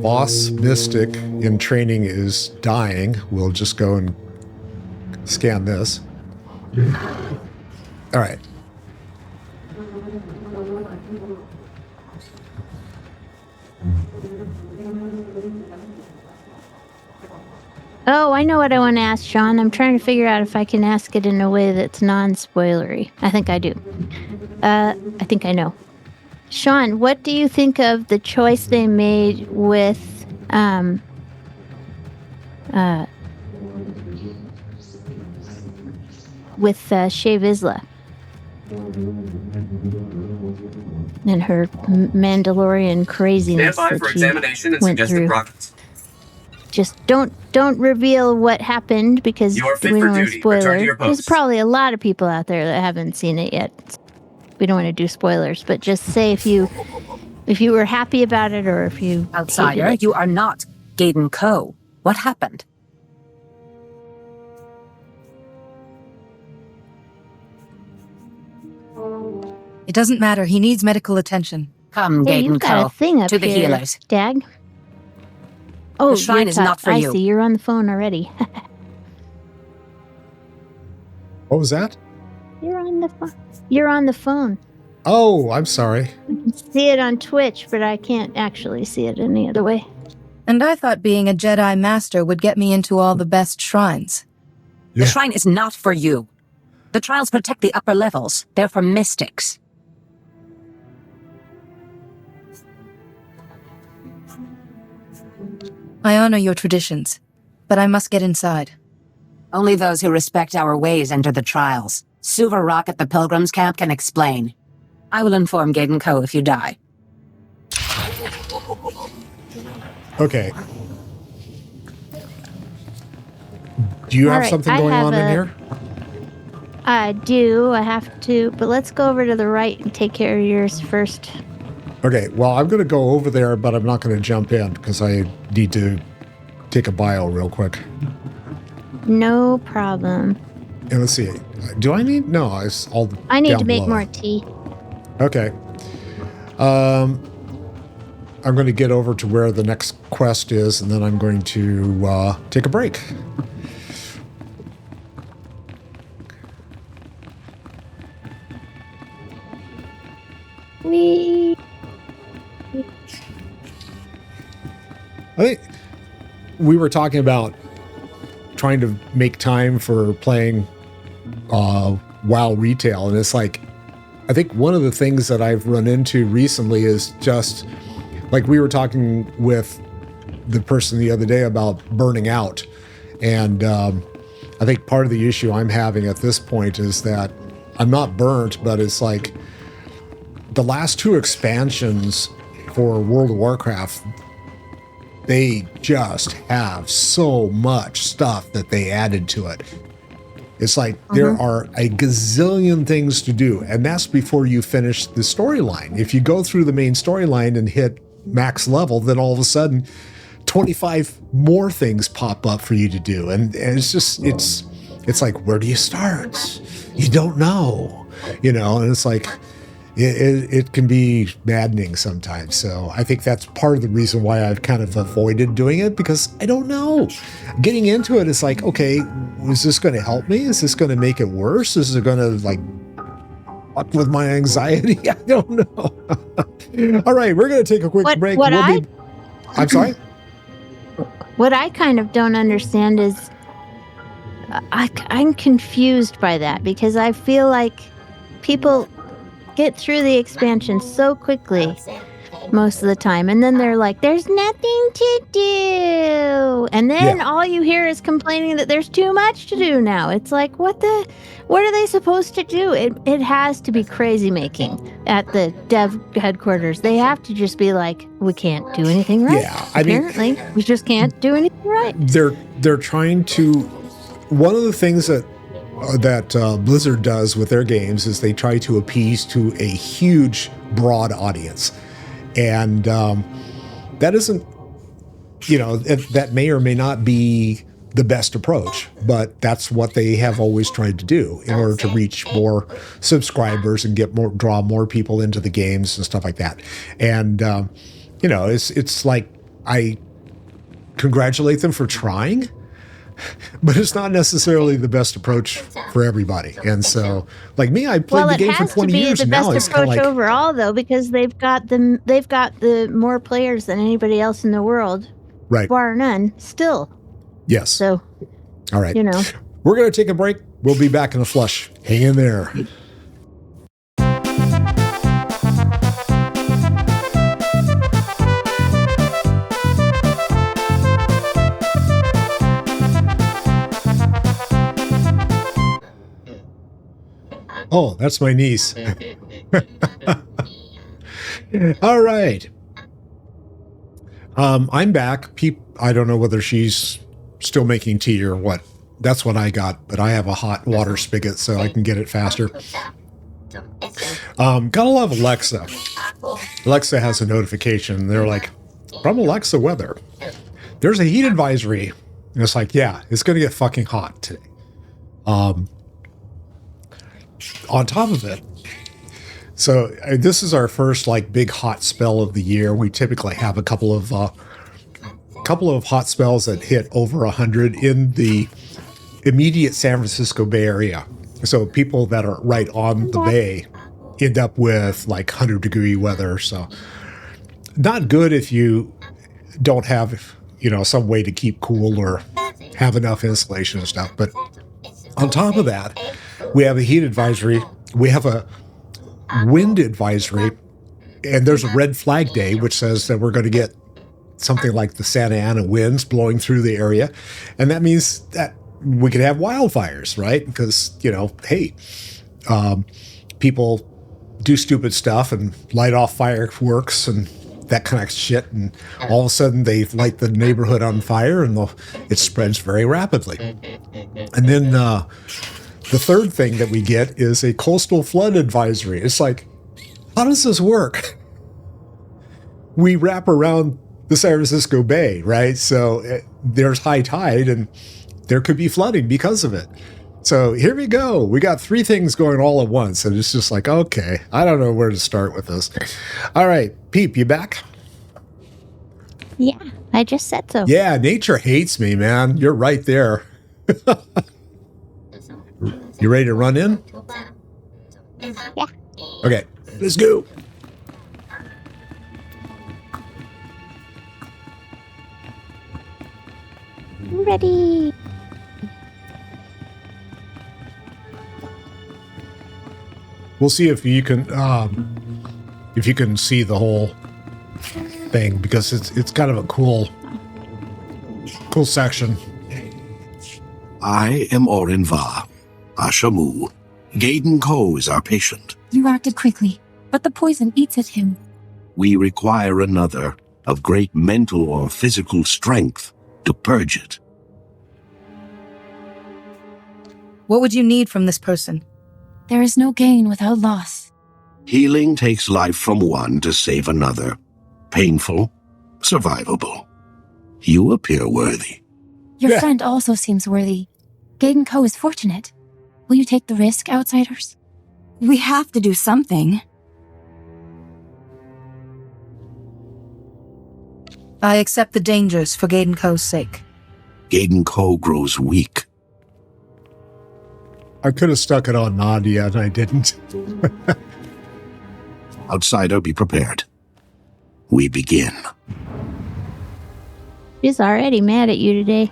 Voss mystic in training is dying, we'll just go and scan this. All right. Oh, I know what I want to ask Sean. I'm trying to figure out if I can ask it in a way that's non-spoilery. I think I do. I think I know. Sean, what do you think of the choice they made with Shea Vizsla and her Mandalorian craziness Stand by that for she examination and went suggested through? rockets. Just don't reveal what happened because You are fit we for don't want duty. Return to spoilers. your There's post. probably a lot of people out there that haven't seen it yet. We don't want to do spoilers, but just say if you were happy about it or if you Outsider, hated it. you are not Gaiden Coe. What happened? It doesn't matter. He needs medical attention. Come, Hey, Gaiden you've got Coe. a thing up To the here, healers. Dag. Oh, The shrine you're is not for I you. see. You're on the phone already. What was that? You're on the phone. You're on the phone. Oh, I'm sorry. I can see it on Twitch, but I can't actually see it any other way. And I thought being a Jedi Master would get me into all the best shrines. Yeah. The shrine is not for you. The trials protect the upper levels. They're for mystics. I honor your traditions, but I must get inside. Only those who respect our ways enter the trials. Suva Rock at the Pilgrims camp can explain. I will inform Gaiden Coe if you die. Okay. Do you All have right, something I going have on in a- here? I do. I have to. But let's go over to the right and take care of yours first. Okay, well, I'm going to go over there, but I'm not going to jump in because I need to take a bio real quick. No problem. And let's see. Do I need? No, it's all I need down to make below. more tea. Okay. I'm going to get over to where the next quest is, and then I'm going to take a break. Me. I think we were talking about trying to make time for playing WoW retail, and it's like, I think one of the things that I've run into recently is just like we were talking with the person the other day about burning out, and I think part of the issue I'm having at this point is that I'm not burnt, but it's like the last 2 expansions for World of Warcraft, they just have so much stuff that they added to it. It's like there are a gazillion things to do, and that's before you finish the storyline. If you go through the main storyline and hit max level, then all of a sudden 25 more things pop up for you to do. And it's just, it's like, where do you start? You don't know, and it's like, it can be maddening sometimes. So I think that's part of the reason why I've kind of avoided doing it, because I don't know. Getting into it is like, okay, is this going to help me? Is this going to make it worse? Is it going to like fuck with my anxiety? I don't know. All right, we're going to take a quick break. I'm sorry? What I kind of don't understand is I'm confused by that, because I feel like people get through the expansion so quickly most of the time, and then they're like, there's nothing to do, and then all you hear is complaining that there's too much to do now. It's like, what are they supposed to do? It has to be crazy making at the dev headquarters. They have to just be like, we can't do anything right. Yeah, apparently we just can't do anything right. They're trying to, one of the things that Blizzard does with their games is they try to appease to a huge, broad audience. And that isn't, that may or may not be the best approach, but that's what they have always tried to do in order to reach more subscribers and draw more people into the games and stuff like that. And, it's like, I congratulate them for trying, but it's not necessarily the best approach for everybody. And so, like me, I played the game for 20 years, and now it's kind of like, overall, though, because they've got the more players than anybody else in the world, right? Bar none, still. Yes. So, all right, we're going to take a break. We'll be back in a flush. Hang in there. Oh, that's my niece. All right. I'm back. Peep, I don't know whether she's still making tea or what. That's what I got, but I have a hot water spigot so I can get it faster. Gotta love Alexa. Alexa has a notification. They're like, from Alexa Weather, there's a heat advisory. And it's like, yeah, it's going to get fucking hot today. On top of it, so this is our first like big hot spell of the year. We typically have a couple of hot spells that hit over 100 in the immediate San Francisco Bay Area. So people that are right on the bay end up with like 100-degree weather. So not good if you don't have, some way to keep cool or have enough insulation and stuff. But on top of that, we have a heat advisory. We have a wind advisory, and there's a red flag day, which says that we're going to get something like the Santa Ana winds blowing through the area. And that means that we could have wildfires, right? Because, hey, people do stupid stuff and light off fireworks and that kind of shit. And all of a sudden they light the neighborhood on fire and it spreads very rapidly. And then the third thing that we get is a coastal flood advisory. It's like, how does this work? We wrap around the San Francisco Bay, right? So there's high tide and there could be flooding because of it. So here we go. We got 3 things going all at once. And it's just like, okay, I don't know where to start with this. All right, Peep, you back? Yeah, I just said so. Yeah, nature hates me, man. You're right there. You ready to run in? Yeah. Okay, let's go. Ready. We'll see if you can see the whole thing, because it's kind of a cool section. I am Orin Va, Ashamu. Gaiden Ko is our patient. You acted quickly, but the poison eats at him. We require another of great mental or physical strength to purge it. What would you need from this person? There is no gain without loss. Healing takes life from one to save another. Painful, survivable. You appear worthy. Your friend also seems worthy. Gaiden Ko is fortunate. Will you take the risk, outsiders? We have to do something. I accept the dangers for Gaiden Ko's sake. Gaiden Ko grows weak. I could have stuck it on Nadia, and I didn't. Outsider, be prepared. We begin. She's already mad at you today.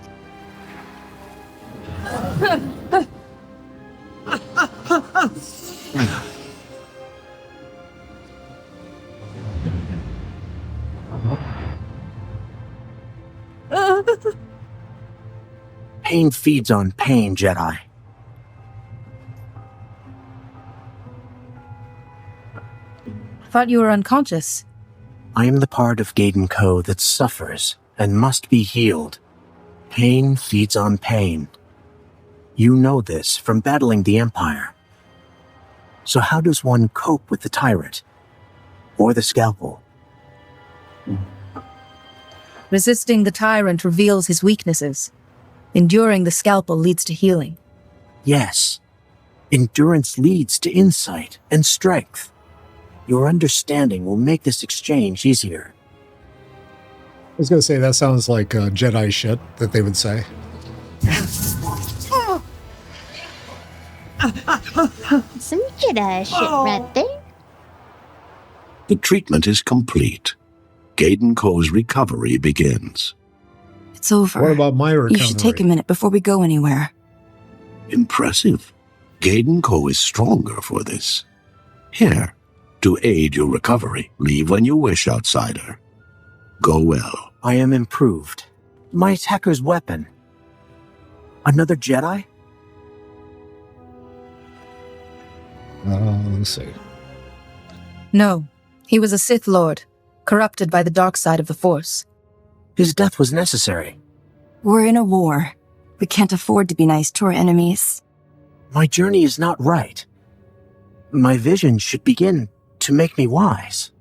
Pain feeds on pain, Jedi. Thought you were unconscious. I am the part of Gaiden Ko that suffers and must be healed. Pain feeds on pain. You know this from battling the Empire. So how does one cope with the tyrant? Or the scalpel? Resisting the tyrant reveals his weaknesses. Enduring the scalpel leads to healing. Yes. Endurance leads to insight and strength. Your understanding will make this exchange easier. I was going to say, that sounds like Jedi shit that they would say. Some Jedi shit right there. The treatment is complete. Gaiden Ko's recovery begins. It's over. What about my recovery? You should take a minute before we go anywhere. Impressive. Gaiden Ko is stronger for this. Here, to aid your recovery. Leave when you wish, outsider. Go well. I am improved. My attacker's weapon. Another Jedi? Let's see. No, he was a Sith Lord, corrupted by the dark side of the Force. His death was necessary. We're in a war. We can't afford to be nice to our enemies. My journey is not right. My vision should begin to make me wise.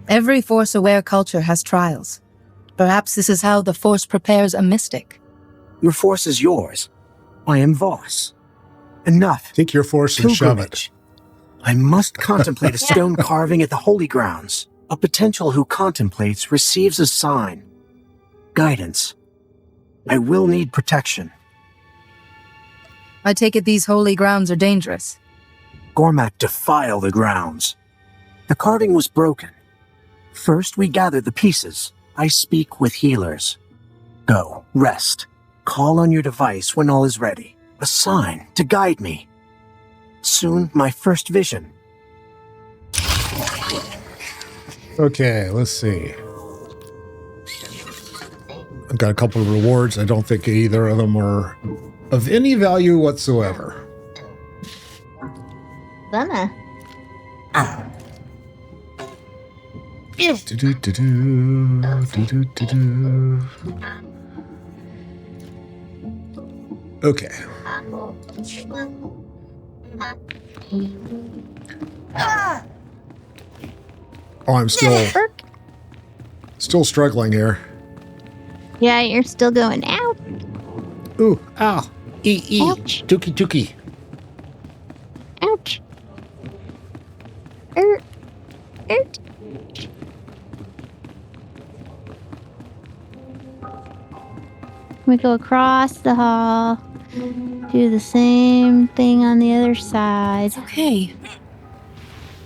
Every Force-aware culture has trials. Perhaps this is how the Force prepares a mystic. Your force is yours. I am Voss. Enough. Take your force and shove it. Pilgrimage. I must contemplate a stone carving at the Holy Grounds. A potential who contemplates receives a sign. Guidance. I will need protection. I take it these holy grounds are dangerous. Gormak defile the grounds. The carving was broken. First, we gather the pieces. I speak with healers. Go, rest. Call on your device when all is ready. A sign to guide me. Soon, my first vision. Okay, let's see. I've got a couple of rewards. I don't think either of them are of any value whatsoever. Bummer. Okay. Oh, I'm still struggling here. Yeah, you're still going out. Ooh, ow. Ouch. Dookie dookie. Ouch. We go across the hall. Do the same thing on the other side. Okay.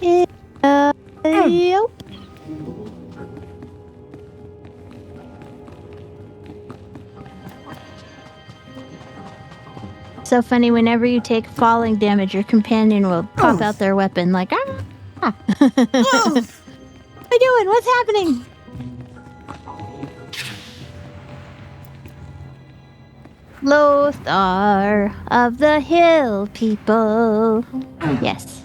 Yep. So funny, whenever you take falling damage, your companion will pop out their weapon like, ah! What are you doing? What's happening? Lothar of the Hill people. Yes.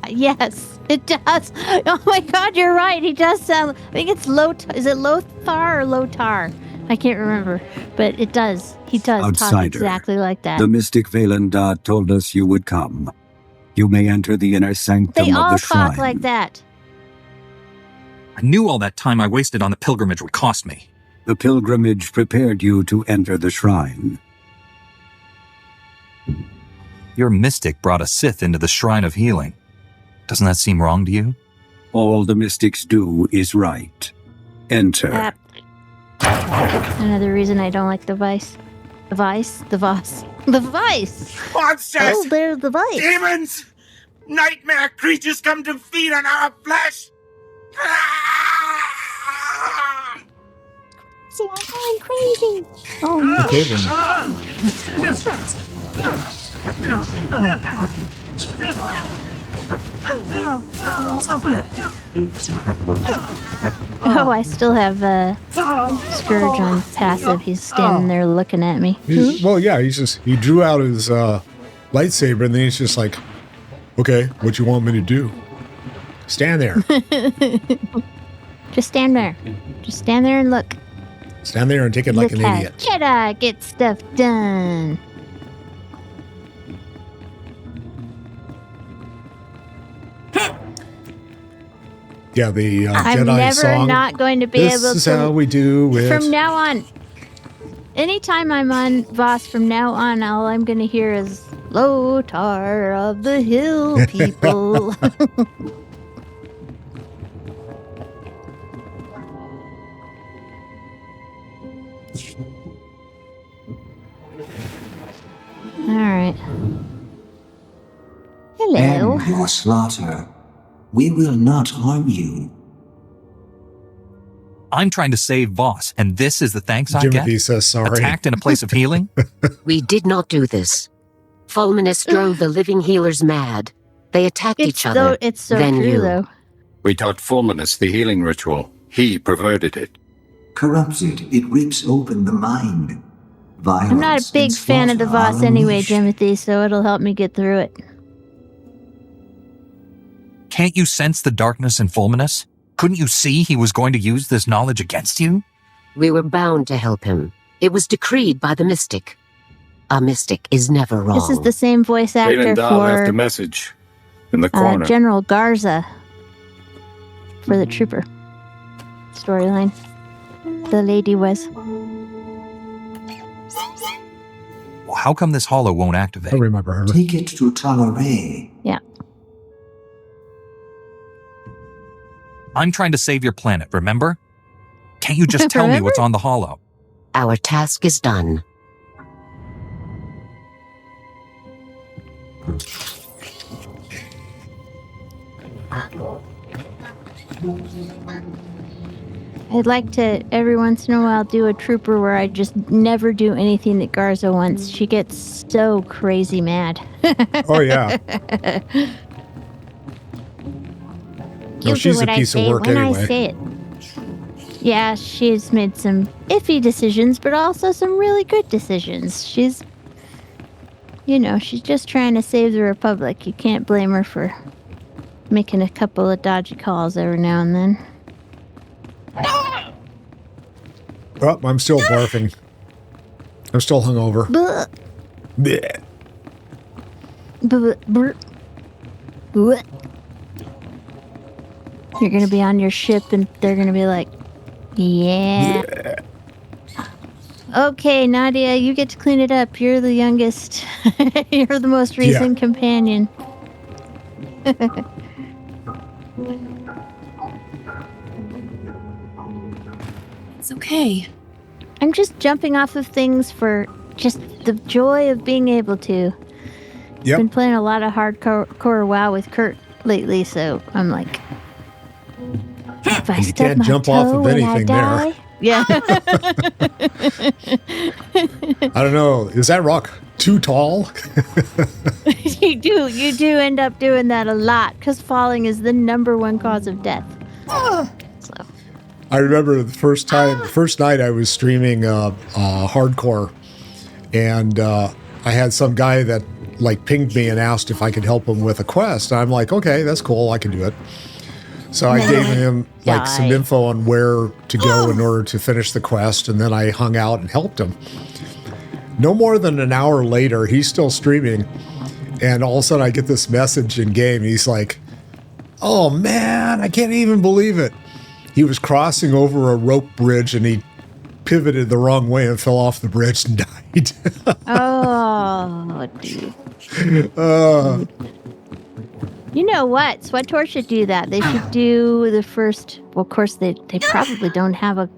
Yes, it does. Oh my god, you're right. He does sound... I think it's Is it Lothar or Lotar? I can't remember. But it does. He does talk Outsider. exactly like that. The mystic Valandar told us you would come. You may enter the inner sanctum They of all the shrine. talk like that. I knew all that time I wasted on the pilgrimage would cost me. The pilgrimage prepared you to enter the shrine. Your mystic brought a Sith into the Shrine of Healing. Doesn't that seem wrong to you? All the mystics do is right. Enter. Another reason I don't like the Vice. The Vice? The Voss. The Vice! Monsters! Oh, there's the Vice. Demons! Nightmare creatures come to feed on our flesh! See, I'm going crazy. Oh, Oh, I still have Scourge on passive. He's standing there looking at me. Well, yeah, he drew out his lightsaber, and then he's just like, okay, what you want me to do? Stand there. Just stand there. Just stand there and look. Stand there and take it like an idiot. Jedi get stuff done. Yeah, the I'm Jedi never song. not going to be This able to. is how we do it. From now on, anytime I'm on Voss, from now on, all I'm going to hear is Lothar of the Hill people. All right. Hello. And your slaughter. We will not harm you. I'm trying to save Voss, and this is the thanks I Timothy get? says sorry. Attacked in a place of healing? We did not do this. Fulminus drove the living healers mad. They attacked each other. It's so then true, you. though. We taught Fulminus the healing ritual. He perverted it. Corrupted, it rips open the mind. Violence I'm not a big fan of the Voss anyway, Timothy, so it'll help me get through it. Can't you sense the darkness in Fulminus? Couldn't you see he was going to use this knowledge against you? We were bound to help him. It was decreed by the mystic. A mystic is never wrong. This is the same voice actor Valandar left a for message in the corner. General Garza for the Trooper storyline. The lady was. Well, how come this hollow won't activate? I remember her. Take it to Talaray. Yeah. I'm trying to save your planet, remember? Can't you just tell me what's on the hollow? Our task is done. I'd like to, every once in a while, do a Trooper where I just never do anything that Garza wants. She gets so crazy mad. Oh, yeah. No, she's a piece of work anyway. I say it. Yeah, she's made some iffy decisions, but also some really good decisions. She's just trying to save the Republic. You can't blame her for making a couple of dodgy calls every now and then. Oh, I'm still barfing. I'm still hungover. Blech. Blech. Blech. You're gonna be on your ship and they're gonna be like, yeah. Blech. Okay, Nadia, you get to clean it up. You're the youngest. You're the most recent companion. It's okay. I'm just jumping off of things for just the joy of being able to. Yep. Been playing a lot of hardcore WoW with Kurt lately, so I'm like, if I You stub can't my jump off toe of and I anything die, there. yeah. I don't know. Is that rock too tall? You do end up doing that a lot because falling is the #1 cause of death. So. I remember the first night I was streaming hardcore, and I had some guy that like pinged me and asked if I could help him with a quest. And I'm like, okay, that's cool, I can do it. So I gave him like some info on where to go in order to finish the quest, and then I hung out and helped him. No more than an hour later, he's still streaming, and all of a sudden I get this message in game. He's like, "Oh man, I can't even believe it." He was crossing over a rope bridge and he pivoted the wrong way and fell off the bridge and died. Oh, dude. You know what? SWTOR should do that. They should do the first. Well, of course, they probably don't have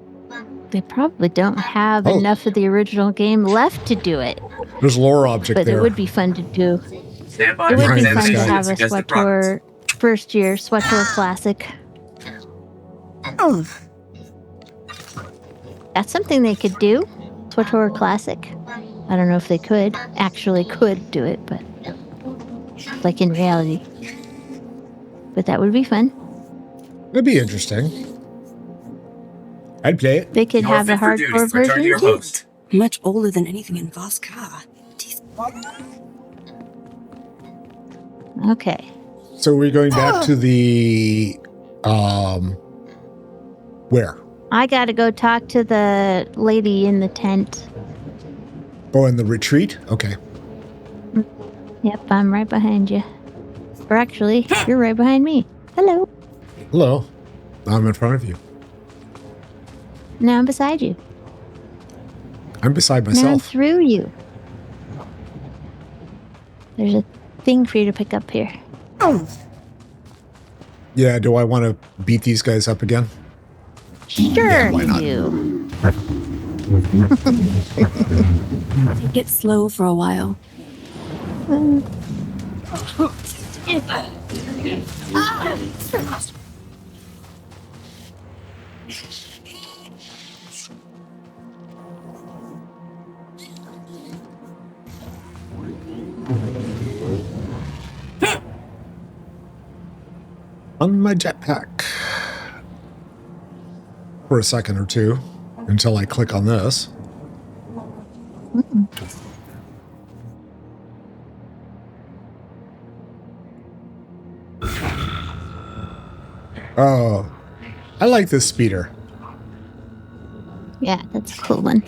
enough of the original game left to do it. There's a lore object but there. It would be fun to do. Stand by It would for be fun to examination have a and suggest the SWTOR first year SWTOR Classic. That's something they could do. SWTOR Classic. I don't know if they could do it, but like in reality. But that would be fun. It'd be interesting. I'd play it. They could have a hardcore version. Much older than anything in Voss car. Okay. So we're going back to the where? I gotta go talk to the lady in the tent. Oh, in the retreat? Okay. Yep, I'm right behind you. Or actually, you're right behind me. Hello. Hello. I'm in front of you. Now I'm beside you. I'm beside Now I'm myself. through you. There's a thing for you to pick up here. Yeah, do I want to beat these guys up again? Sure why not? you Take it slow for a while. On my jetpack. For a second or two until I click on this. Oh, I like this speeder. Yeah, that's a cool one.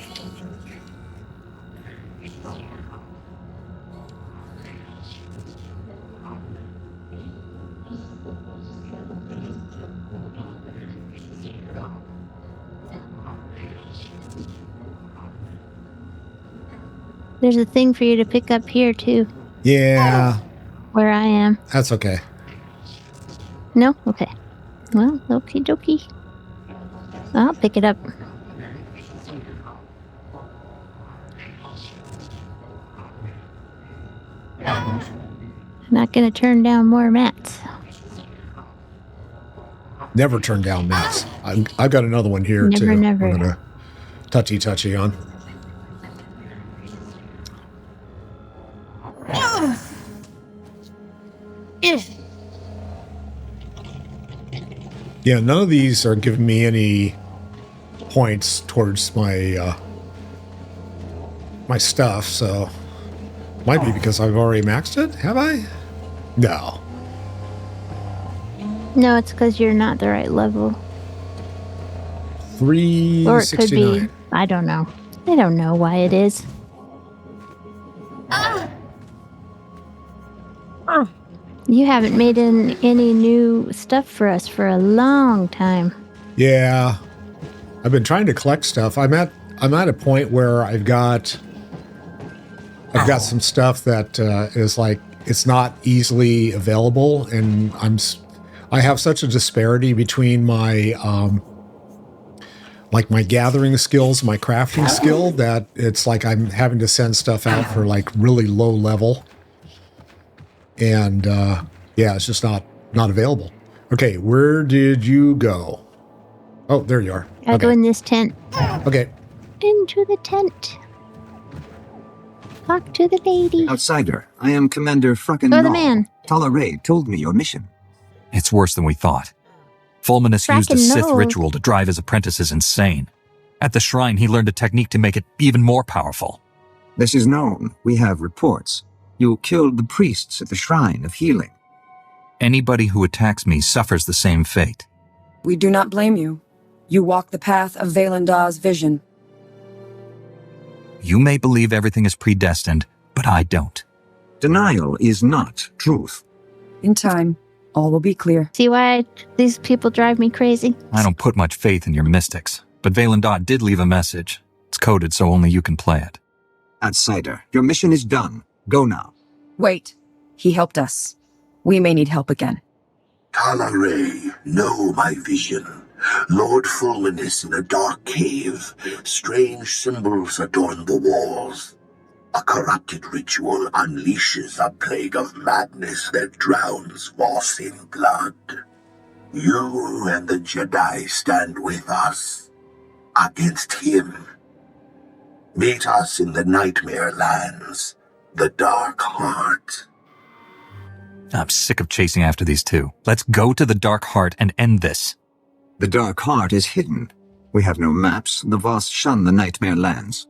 There's a thing for you to pick up here, too. Yeah. Where I am. That's okay. No? Okay. Well, okie dokie. I'll pick it up. I'm not going to turn down more mats. Never turn down mats. I've got another one here, too. Never. I'm going to touchy on. Yeah, none of these are giving me any points towards my my stuff, so might be because I've already maxed it. Have I? No. No, it's because you're not the right level. Or it could 369. be, I don't know. I don't know why it is. You haven't made any new stuff for us for a long time. Yeah. I've been trying to collect stuff. I'm at a point where I've got some stuff that is like, it's not easily available, and I have such a disparity between my like my gathering skills, my crafting skill, that it's like I'm having to send stuff out for like really low level. And yeah, it's just not available. Okay, where did you go? Oh, there you are. Gotta go in this tent. Okay. Into the tent. Talk to the lady. Outsider, I am Commander Frucken. Oh, the man. Tala Ray told me your mission. It's worse than we thought. Fulminus used a Sith ritual to drive his apprentices insane. At the shrine, he learned a technique to make it even more powerful. This is known. We have reports. You killed the priests at the Shrine of Healing. Anybody who attacks me suffers the same fate. We do not blame you. You walk the path of Valendar's vision. You may believe everything is predestined, but I don't. Denial is not truth. In time, all will be clear. See why these people drive me crazy? I don't put much faith in your mystics, but Valandar did leave a message. It's coded so only you can play it. Outsider, your mission is done. Go now. Wait. He helped us. We may need help again. Tala Ray, know my vision. Lord Fulminus in a dark cave. Strange symbols adorn the walls. A corrupted ritual unleashes a plague of madness that drowns Voss in blood. You and the Jedi stand with us. Against him. Meet us in the Nightmare Lands. The Dark Heart. I'm sick of chasing after these two. Let's go to the Dark Heart and end this. The Dark Heart is hidden. We have no maps. The Voss shun the Nightmare Lands.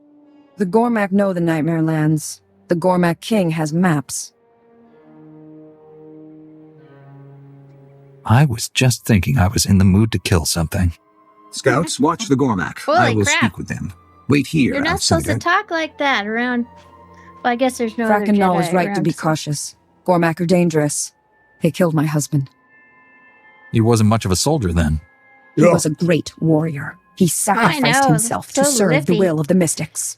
The Gormak know the Nightmare Lands. The Gormak King has maps. I was just thinking I was in the mood to kill something. Scouts, watch the Gormak. Holy I will crap. speak with them. Wait here, You're not outsider. supposed to talk like that around... Well, I guess there's no other Fracken Jedi is right to around. be cautious. Gormak are dangerous. They killed my husband. He wasn't much of a soldier then. He was a great warrior. He sacrificed himself to so serve the lippy. will of the mystics.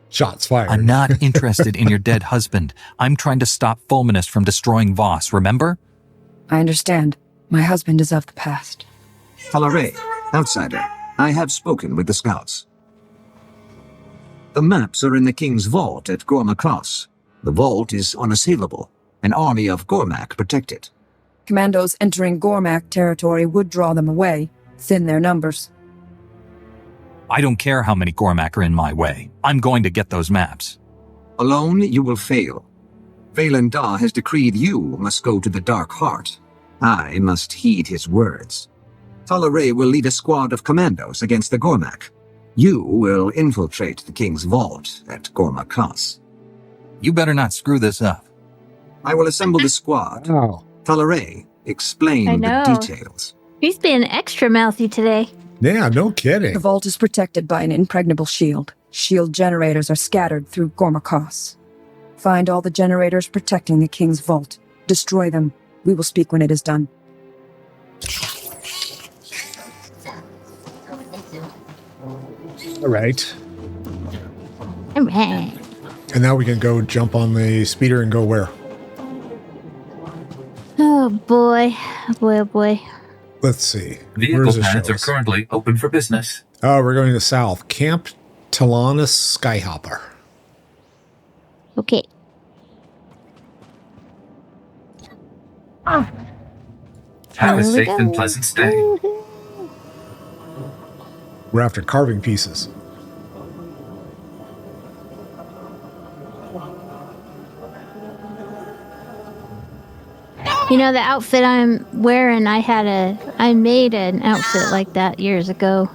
Shots fired. I'm not interested in your dead husband. I'm trying to stop Fulminus from destroying Voss, remember? I understand. My husband is of the past. Tala Ray, outsider, I have spoken with the scouts. The maps are in the King's vault at Gormakos. The vault is unassailable. An army of Gormak protect it. Commandos entering Gormak territory would draw them away, thin their numbers. I don't care how many Gormak are in my way. I'm going to get those maps. Alone, you will fail. Valandar has decreed you must go to the Dark Heart. I must heed his words. Tala Ray will lead a squad of commandos against the Gormak. You will infiltrate the King's vault at Gormakos. You better not screw this up. I will assemble the squad. Oh. Tala Ray, explain I the know. details. He's being extra mouthy today. Yeah, no kidding. The vault is protected by an impregnable shield. Shield generators are scattered through Gormakos. Find all the generators protecting the King's vault. Destroy them. We will speak when it is done. All right. All right. And now we can go jump on the speeder and go where? Oh, boy. Oh, boy, oh, boy. Let's see. Where Vehicle does it pads show are us? currently open for business. Oh, we're going to south. Camp Talanus Skyhopper. Okay. Have Here a we safe go. and pleasant stay. We're after carving pieces. You know, the outfit I'm wearing, I made an outfit like that years ago.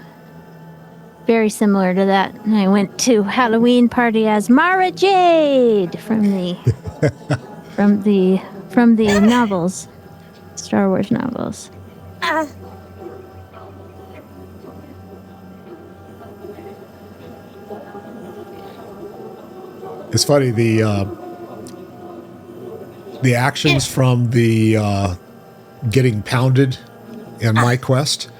Very similar to that. And I went to Halloween party as Mara Jade from the from the novels. Star Wars novels. It's funny, the actions from the getting pounded in my quest.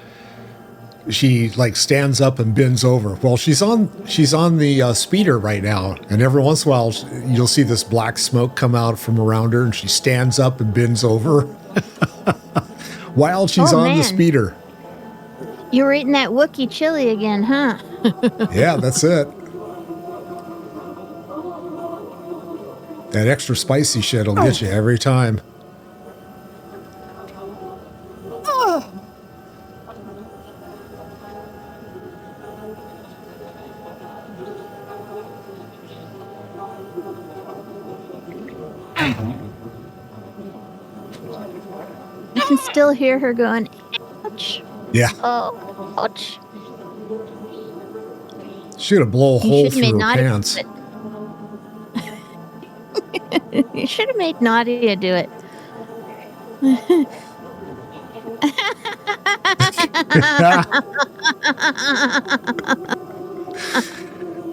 She like stands up and bends over. Well, she's on the speeder right now, and every once in a while you'll see this black smoke come out from around her, and she stands up and bends over while she's on the speeder. You were eating that Wookiee chili again, huh? Yeah, that's it. That extra spicy shit will get you every time. You can still hear her going, ouch. Yeah. Oh, ouch. She's going to blow a hole through her pants. You should have made Nadia do it.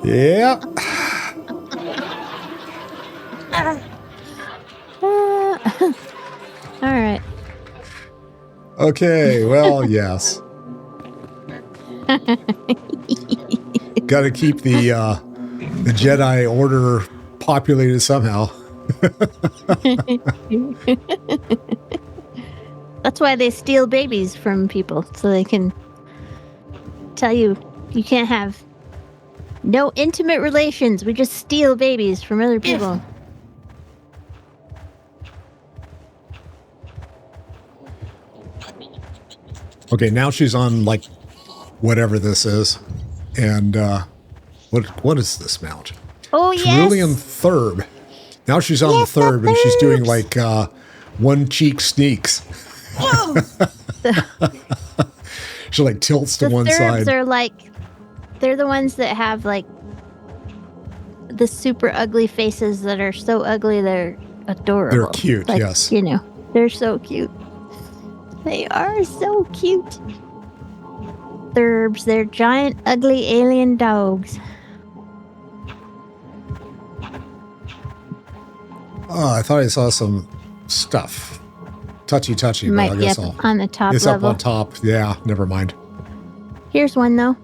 Yeah. All right. Okay, well, yes. Got to keep the Jedi Order populated somehow. That's why they steal babies from people, so they can tell you can't have no intimate relations. We just steal babies from other people. Okay, now she's on like whatever this is, and what is this mount? Oh yes, Trillium Thurb. Now she's on the Thurb, and she's doing like one cheek sneaks. She like tilts to one side. The Thurbs are like, they're the ones that have like the super ugly faces that are so ugly they're adorable. They're cute, like, yes. You know, they're so cute. They are so cute. Thurbs, they're giant, ugly alien dogs. Oh, I thought I saw some stuff. Touchy, but Might I be guess up on the top it's level. up on top. Yeah, never mind. Here's one though.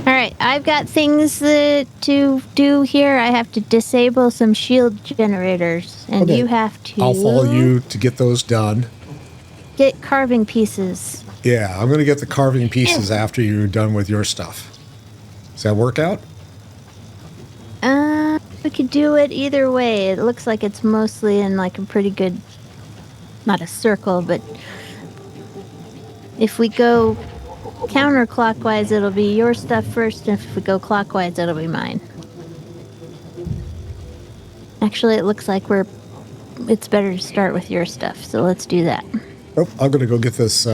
Alright, I've got things to do here. I have to disable some shield generators, and Okay. you have to... I'll follow you to get those done. Get carving pieces. Yeah, I'm going to get the carving pieces after you're done with your stuff. Does that work out? We could do it either way. It looks like it's mostly in like a pretty good... Not a circle, but... If we go counterclockwise, it'll be your stuff first, and if we go clockwise, it'll be mine. Actually, it looks like it's better to start with your stuff, so let's do that. Oh, I'm going to go get this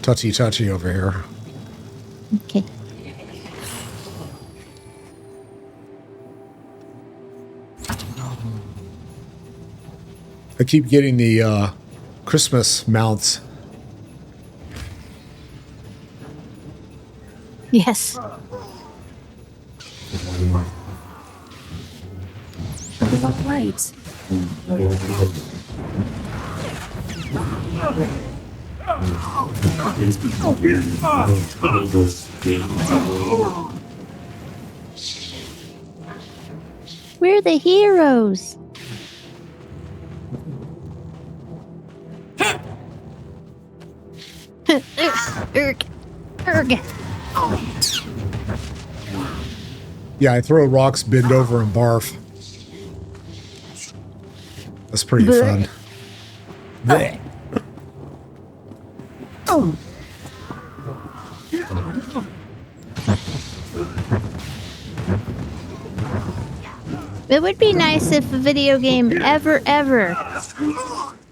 touchy over here. Okay. I keep getting the Christmas mounts. Yes. Right. We're the heroes. Yeah, I throw rocks, bend over, and barf. That's pretty fun. Blech. Oh. It would be nice if a video game ever,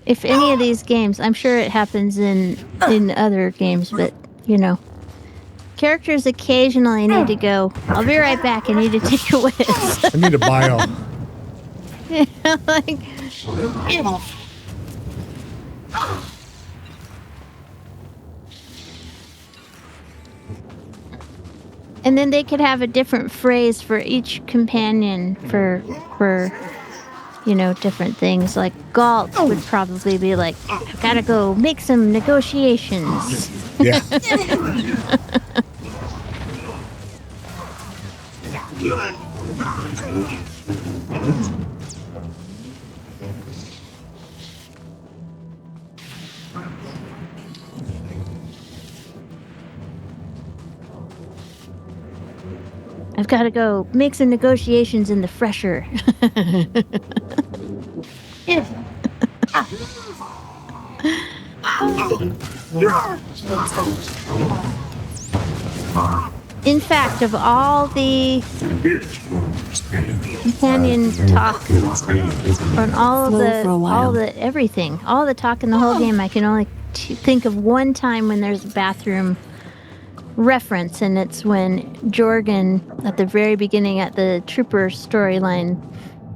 if any of these games, I'm sure it happens in other games, but, you know, characters occasionally need to go, I'll be right back, I need to take a whiz. I need a bio. Like, and then they could have a different phrase for each companion for different things. Like Galt would probably be like, I've got to go make some negotiations. Yeah. I've got to go make some negotiations in the fresher. In fact, of all the companion talk, on all the talk in the whole game, I can only think of one time when there's a bathroom reference, and it's when Jorgen, at the very beginning at the Trooper storyline,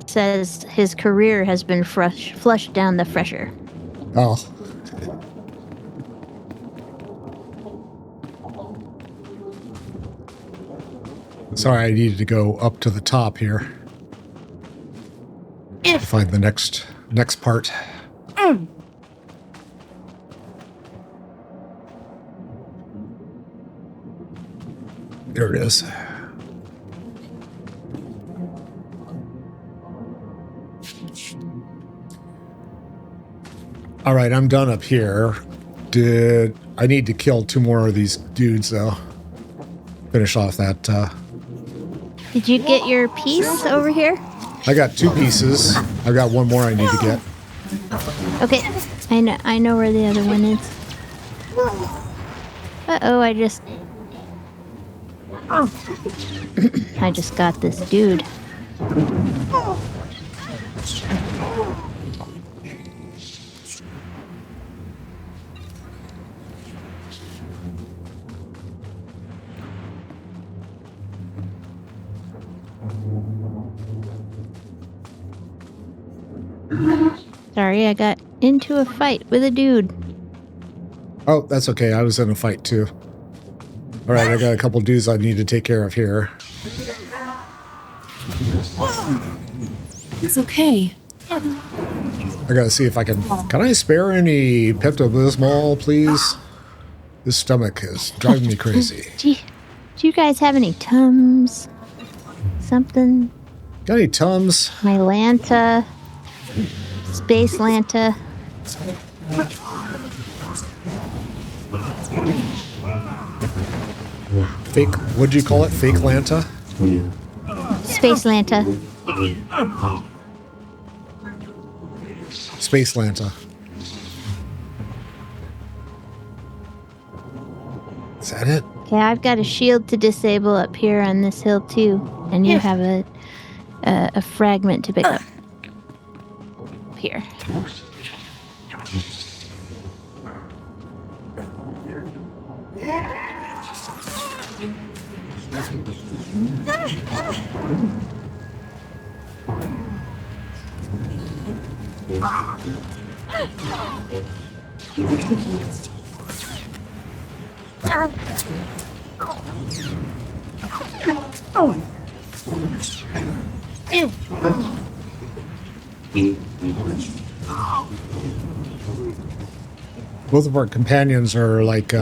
says his career has been flushed down the fresher. Oh. Sorry, I needed to go up to the top here. To find the next part. There it is. All right, I'm done up here. I need to kill 2 more of these dudes, though. Finish off that. Did you get your piece over here? I got 2 pieces. I've got 1 more I need to get. Okay, I know where the other one is. Uh-oh, I just got this dude. Sorry, I got into a fight with a dude. Oh, that's okay. I was in a fight too. All right, I got a couple dudes I need to take care of here. It's okay. I gotta see if I can I spare any Pepto-Bismol, please? This stomach is driving me crazy. Do you guys have any Tums? Something? Got any Tums? My Lanta. Space Lanta. Fake, what'd you call it? Fake Lanta? Space Lanta. Space Lanta. Is that it? Okay, I've got a shield to disable up here on this hill too, and you have a fragment to pick up here. Both of our companions are like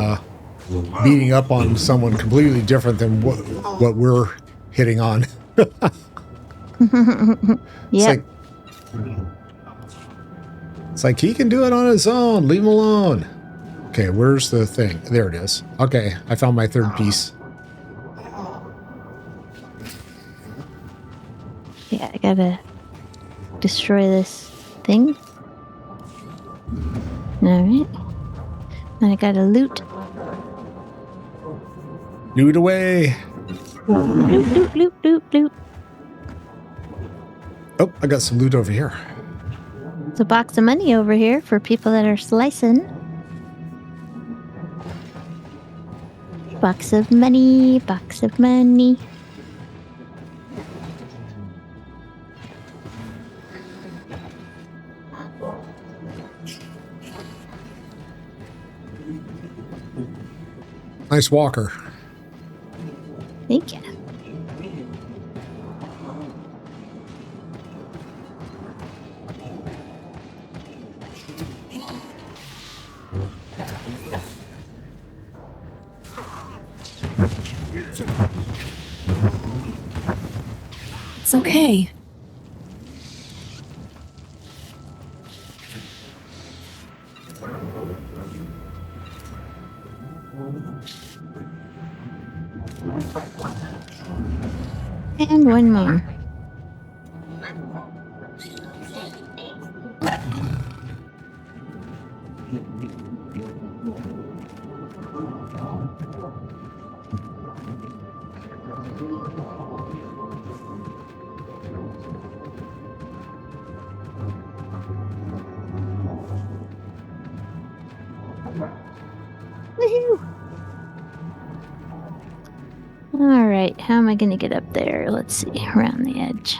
beating up on someone completely different than what we're hitting on. Yeah. It's like he can do it on his own. Leave him alone. Okay, where's the thing? There it is. Okay, I found my 3rd piece. Yeah, I gotta destroy this thing. Alright. And I gotta loot. Loot away. Loot, loot, loot, loot, loot. Oh, I got some loot over here. There's a box of money over here for people that are slicing. Box of money, box of money. Nice walker. Thank you. It's okay. And one more. Woohoo! All right, how am I going to get up there? Let's see, around the edge.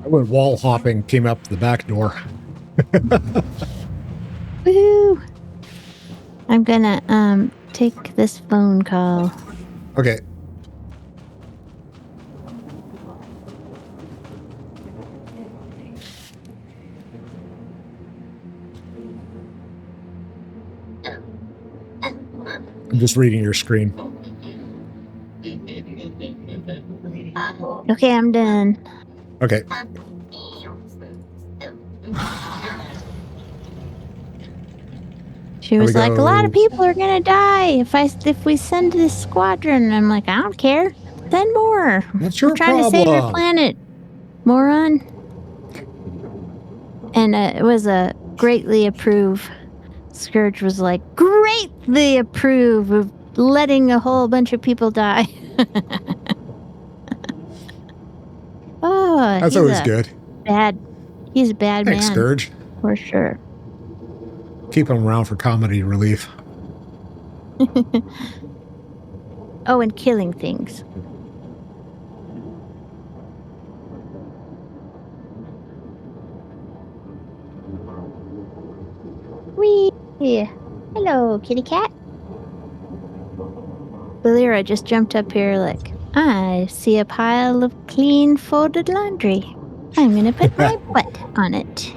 I went wall hopping, came up the back door. Woohoo! I'm gonna take this phone call. Okay. I'm just reading your screen. Okay, I'm done. Okay. She was like, a lot of people are gonna die if we send this squadron. And I'm like, I don't care. Send more. What's your We're trying to save our planet, moron. And it was a greatly approve. Scourge was like, greatly approve of letting a whole bunch of people die. Oh, that's always good. He's a bad Thanks, man. Scourge. For sure. Keep him around for comedy relief. Oh, and killing things. Wee! Hello, kitty cat. Valera just jumped up here like, I see a pile of clean folded laundry. I'm gonna put my butt on it.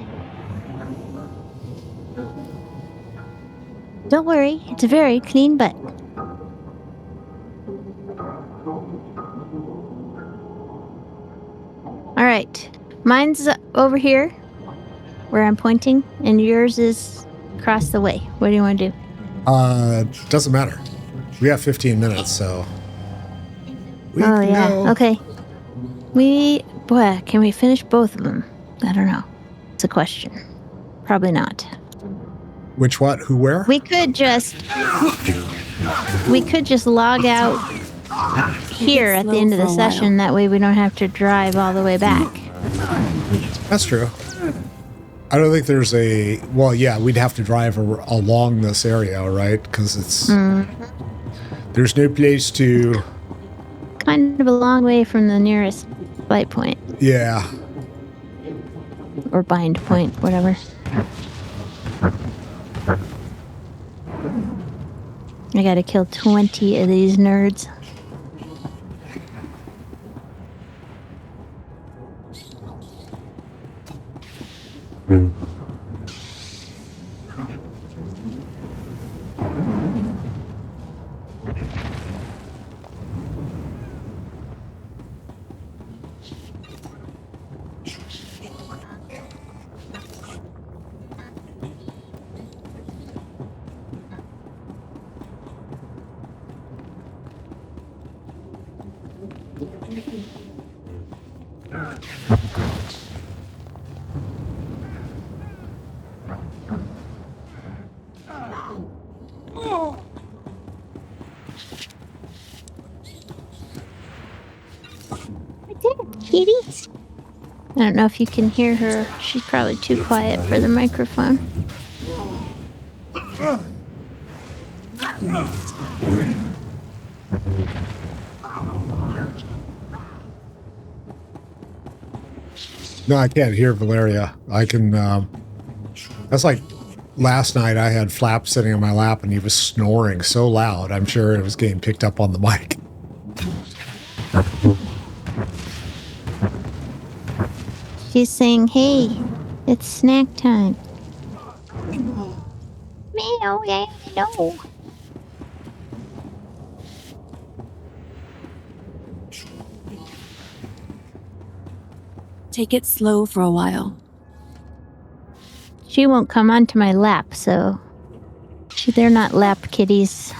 Don't worry, it's a very clean butt. Alright, mine's over here, where I'm pointing, and yours is across the way. What do you want to do? Doesn't matter. We have 15 minutes, so... Oh, yeah, okay. Boy, can we finish both of them? I don't know. It's a question. Probably not. Which what? Who where? We could just log out here at the end of the session. That way we don't have to drive all the way back. That's true. I don't think there's a... Well, yeah, we'd have to drive along this area, right? Because it's... There's no place to... Kind of a long way from the nearest flight point. Yeah. Or bind point, whatever. I gotta kill 20 of these nerds. Kitty? I don't know if you can hear her. She's probably too quiet for the microphone. No, I can't hear Valeria. I can, that's like last night I had Flap sitting on my lap and he was snoring so loud. I'm sure it was getting picked up on the mic. She's saying, hey, it's snack time. Meow, yeah, no. Take it slow for a while. She won't come onto my lap, so they're not lap kitties.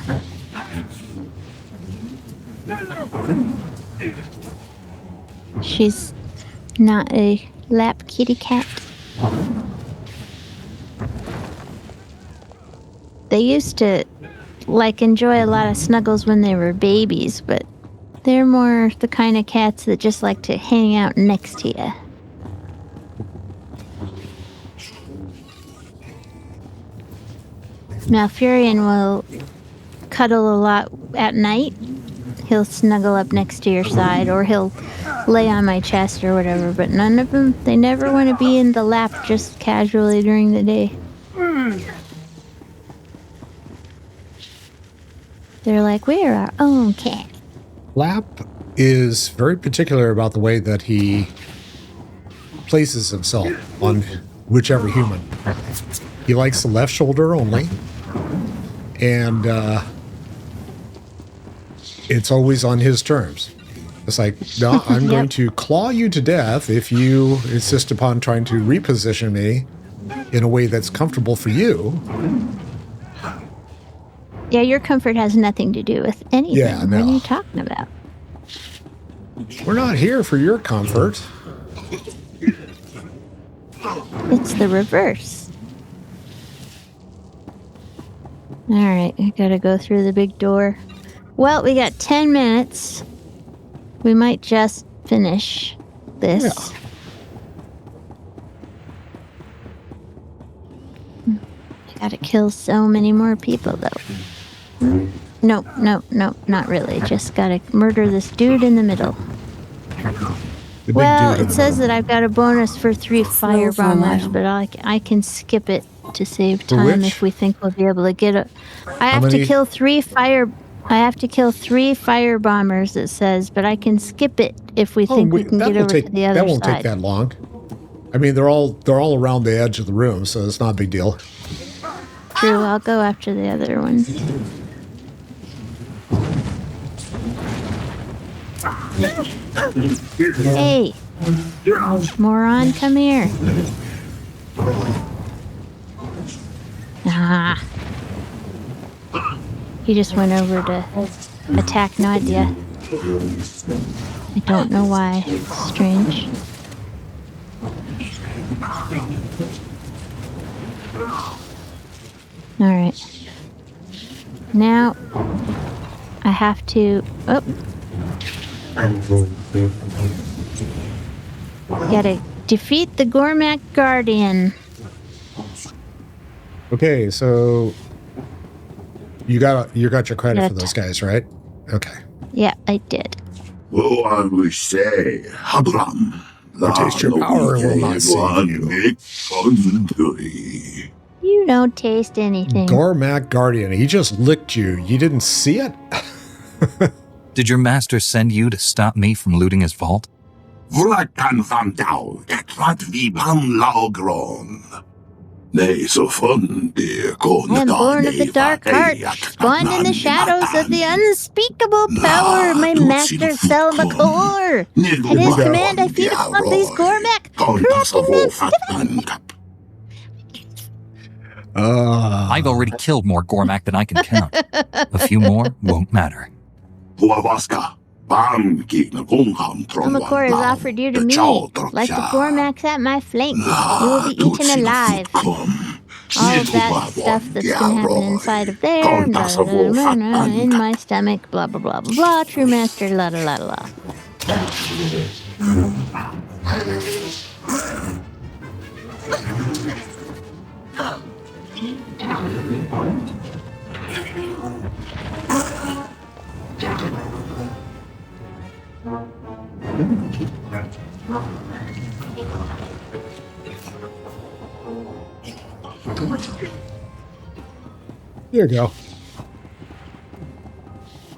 She's not a lap kitty cat. They used to, enjoy a lot of snuggles when they were babies, but they're more the kind of cats that just like to hang out next to you. Now, Furion will cuddle a lot at night. He'll snuggle up next to your side, or he'll lay on my chest or whatever, but none of them, they never want to be in the lap just casually during the day. They're like, we're our own cat. Lap is very particular about the way that he places himself on whichever human. He likes the left shoulder only, and it's always on his terms. It's like, no, I'm going to claw you to death if you insist upon trying to reposition me in a way that's comfortable for you. Yeah, your comfort has nothing to do with anything. Yeah, no. What are you talking about? We're not here for your comfort. It's the reverse. All right, I gotta go through the big door. Well, we got 10 minutes. We might just finish this. Yeah. I gotta kill so many more people, though. No, not really. Just gotta murder this dude in the middle. Well, it says that I've got a bonus for 3 fire bombers, but I can skip it to save time if we think we'll be able to get it. I have to kill 3 fire bombers, it says, but I can skip it if we think we can get over to the other side. That won't take that long. I mean, they're all around the edge of the room, so it's not a big deal. True, I'll go after the other ones. Hey, moron, come here. Ah. He just went over to attack Nadia. I don't know why. Strange. Alright. Now, I have to... Oh. Gotta defeat the Gormak Guardian. Okay, so... You got your credit for those guys, right? Okay. Yeah, I did. Oh, I will say, Habram. Taste your power and will not save you. You don't taste anything. Gormak Guardian, he just licked you. You didn't see it? Did your master send you to stop me from looting his vault? And born of the dark heart, spawned in the shadows of the unspeakable power, my master Salvacor. At his command I feed upon these Gormak. I've already killed more Gormak than I can count. A few more won't matter. Huavaska, Kamakor has offered you to me, like the Gormax at my flank. You will be eaten alive. All of that stuff that's gonna happen inside of there, blah, blah, blah, blah, blah, in my stomach, blah, blah, blah, blah, blah, true master, la, la, la, la. Here you go.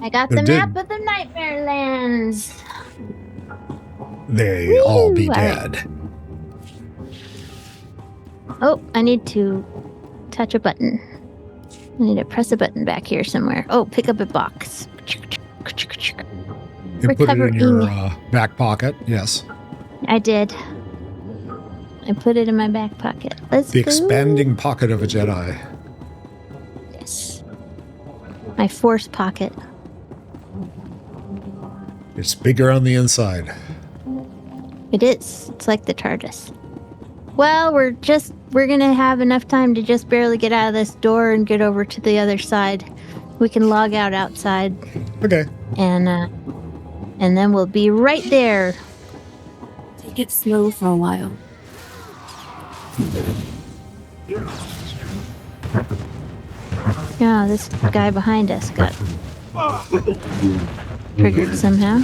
I got the map of the Nightmare Lands. They all be Woo! dead. Oh, I need to touch a button. I need to press a button back here somewhere. Oh, pick up a box. You put it in your back pocket, yes. I did. I put it in my back pocket. Let's The go. expanding pocket of a Jedi. Yes. My force pocket. It's bigger on the inside. It is. It's like the TARDIS. Well, we're gonna have enough time to just barely get out of this door and get over to the other side. We can log out outside. Okay. And then we'll be right there. Take it slow for a while. Yeah, this guy behind us got triggered somehow.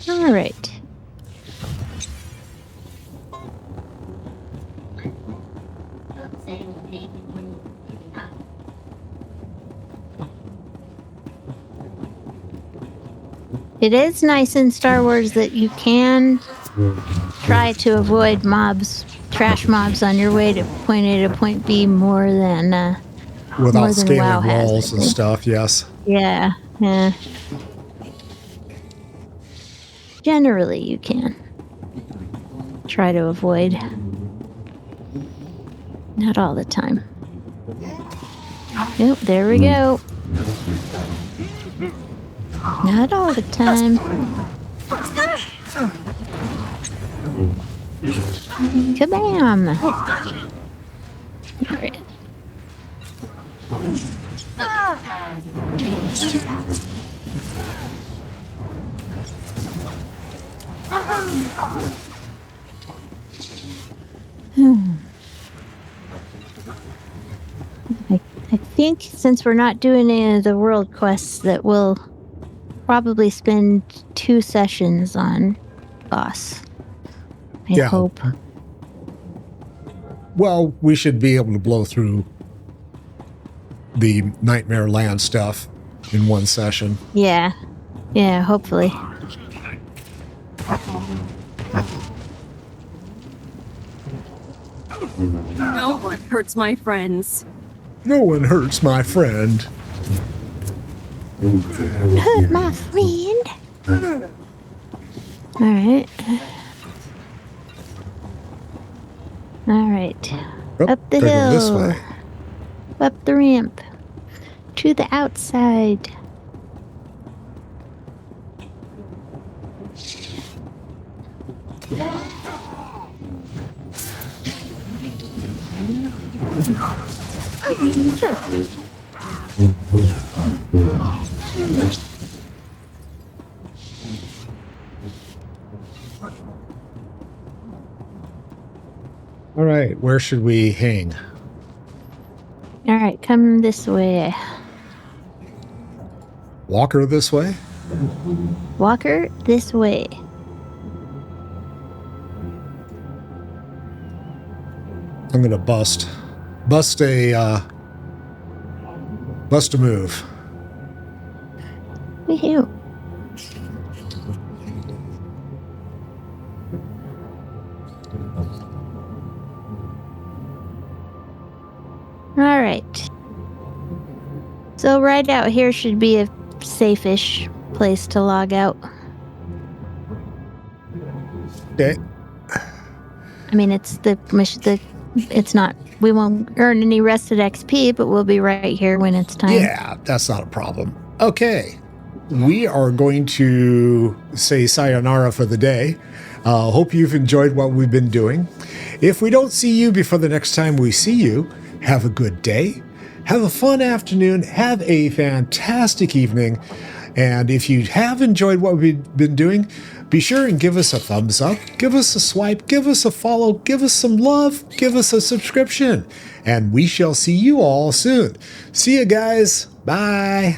All right. It is nice in Star Wars that you can try to avoid mobs, trash mobs on your way to point A to point B more than Without more than scaling WoW has, walls I and think. stuff, yes. Yeah. Generally, you can try to avoid. Not all the time. Yep, there we go. Not all the time. Kabam! All right. I think since we're not doing any of the world quests that we'll probably spend 2 sessions on Voss. I hope. Well, we should be able to blow through the Nightmare Land stuff in 1 session. Yeah. Yeah, hopefully. No one hurts my friends. No one hurts my friend. Hurt my friend. Alright. Alright. Up the gotta go hill. this way. Up the ramp. To the outside. All right, where should we hang? Alright, come this way. Walker this way? Walker, this way. I'm gonna bust a move. Woohoo. All right. So right out here should be a safe-ish place to log out. Okay. I mean, it's the mission. It's not. We won't earn any rested XP, but we'll be right here when it's time. Yeah, that's not a problem. Okay. We are going to say sayonara for the day. Hope you've enjoyed what we've been doing. If we don't see you before the next time we see you, have a good day. Have a fun afternoon. Have a fantastic evening. And if you have enjoyed what we've been doing, be sure and give us a thumbs up, give us a swipe, give us a follow, give us some love, give us a subscription. And we shall see you all soon. See you guys. Bye.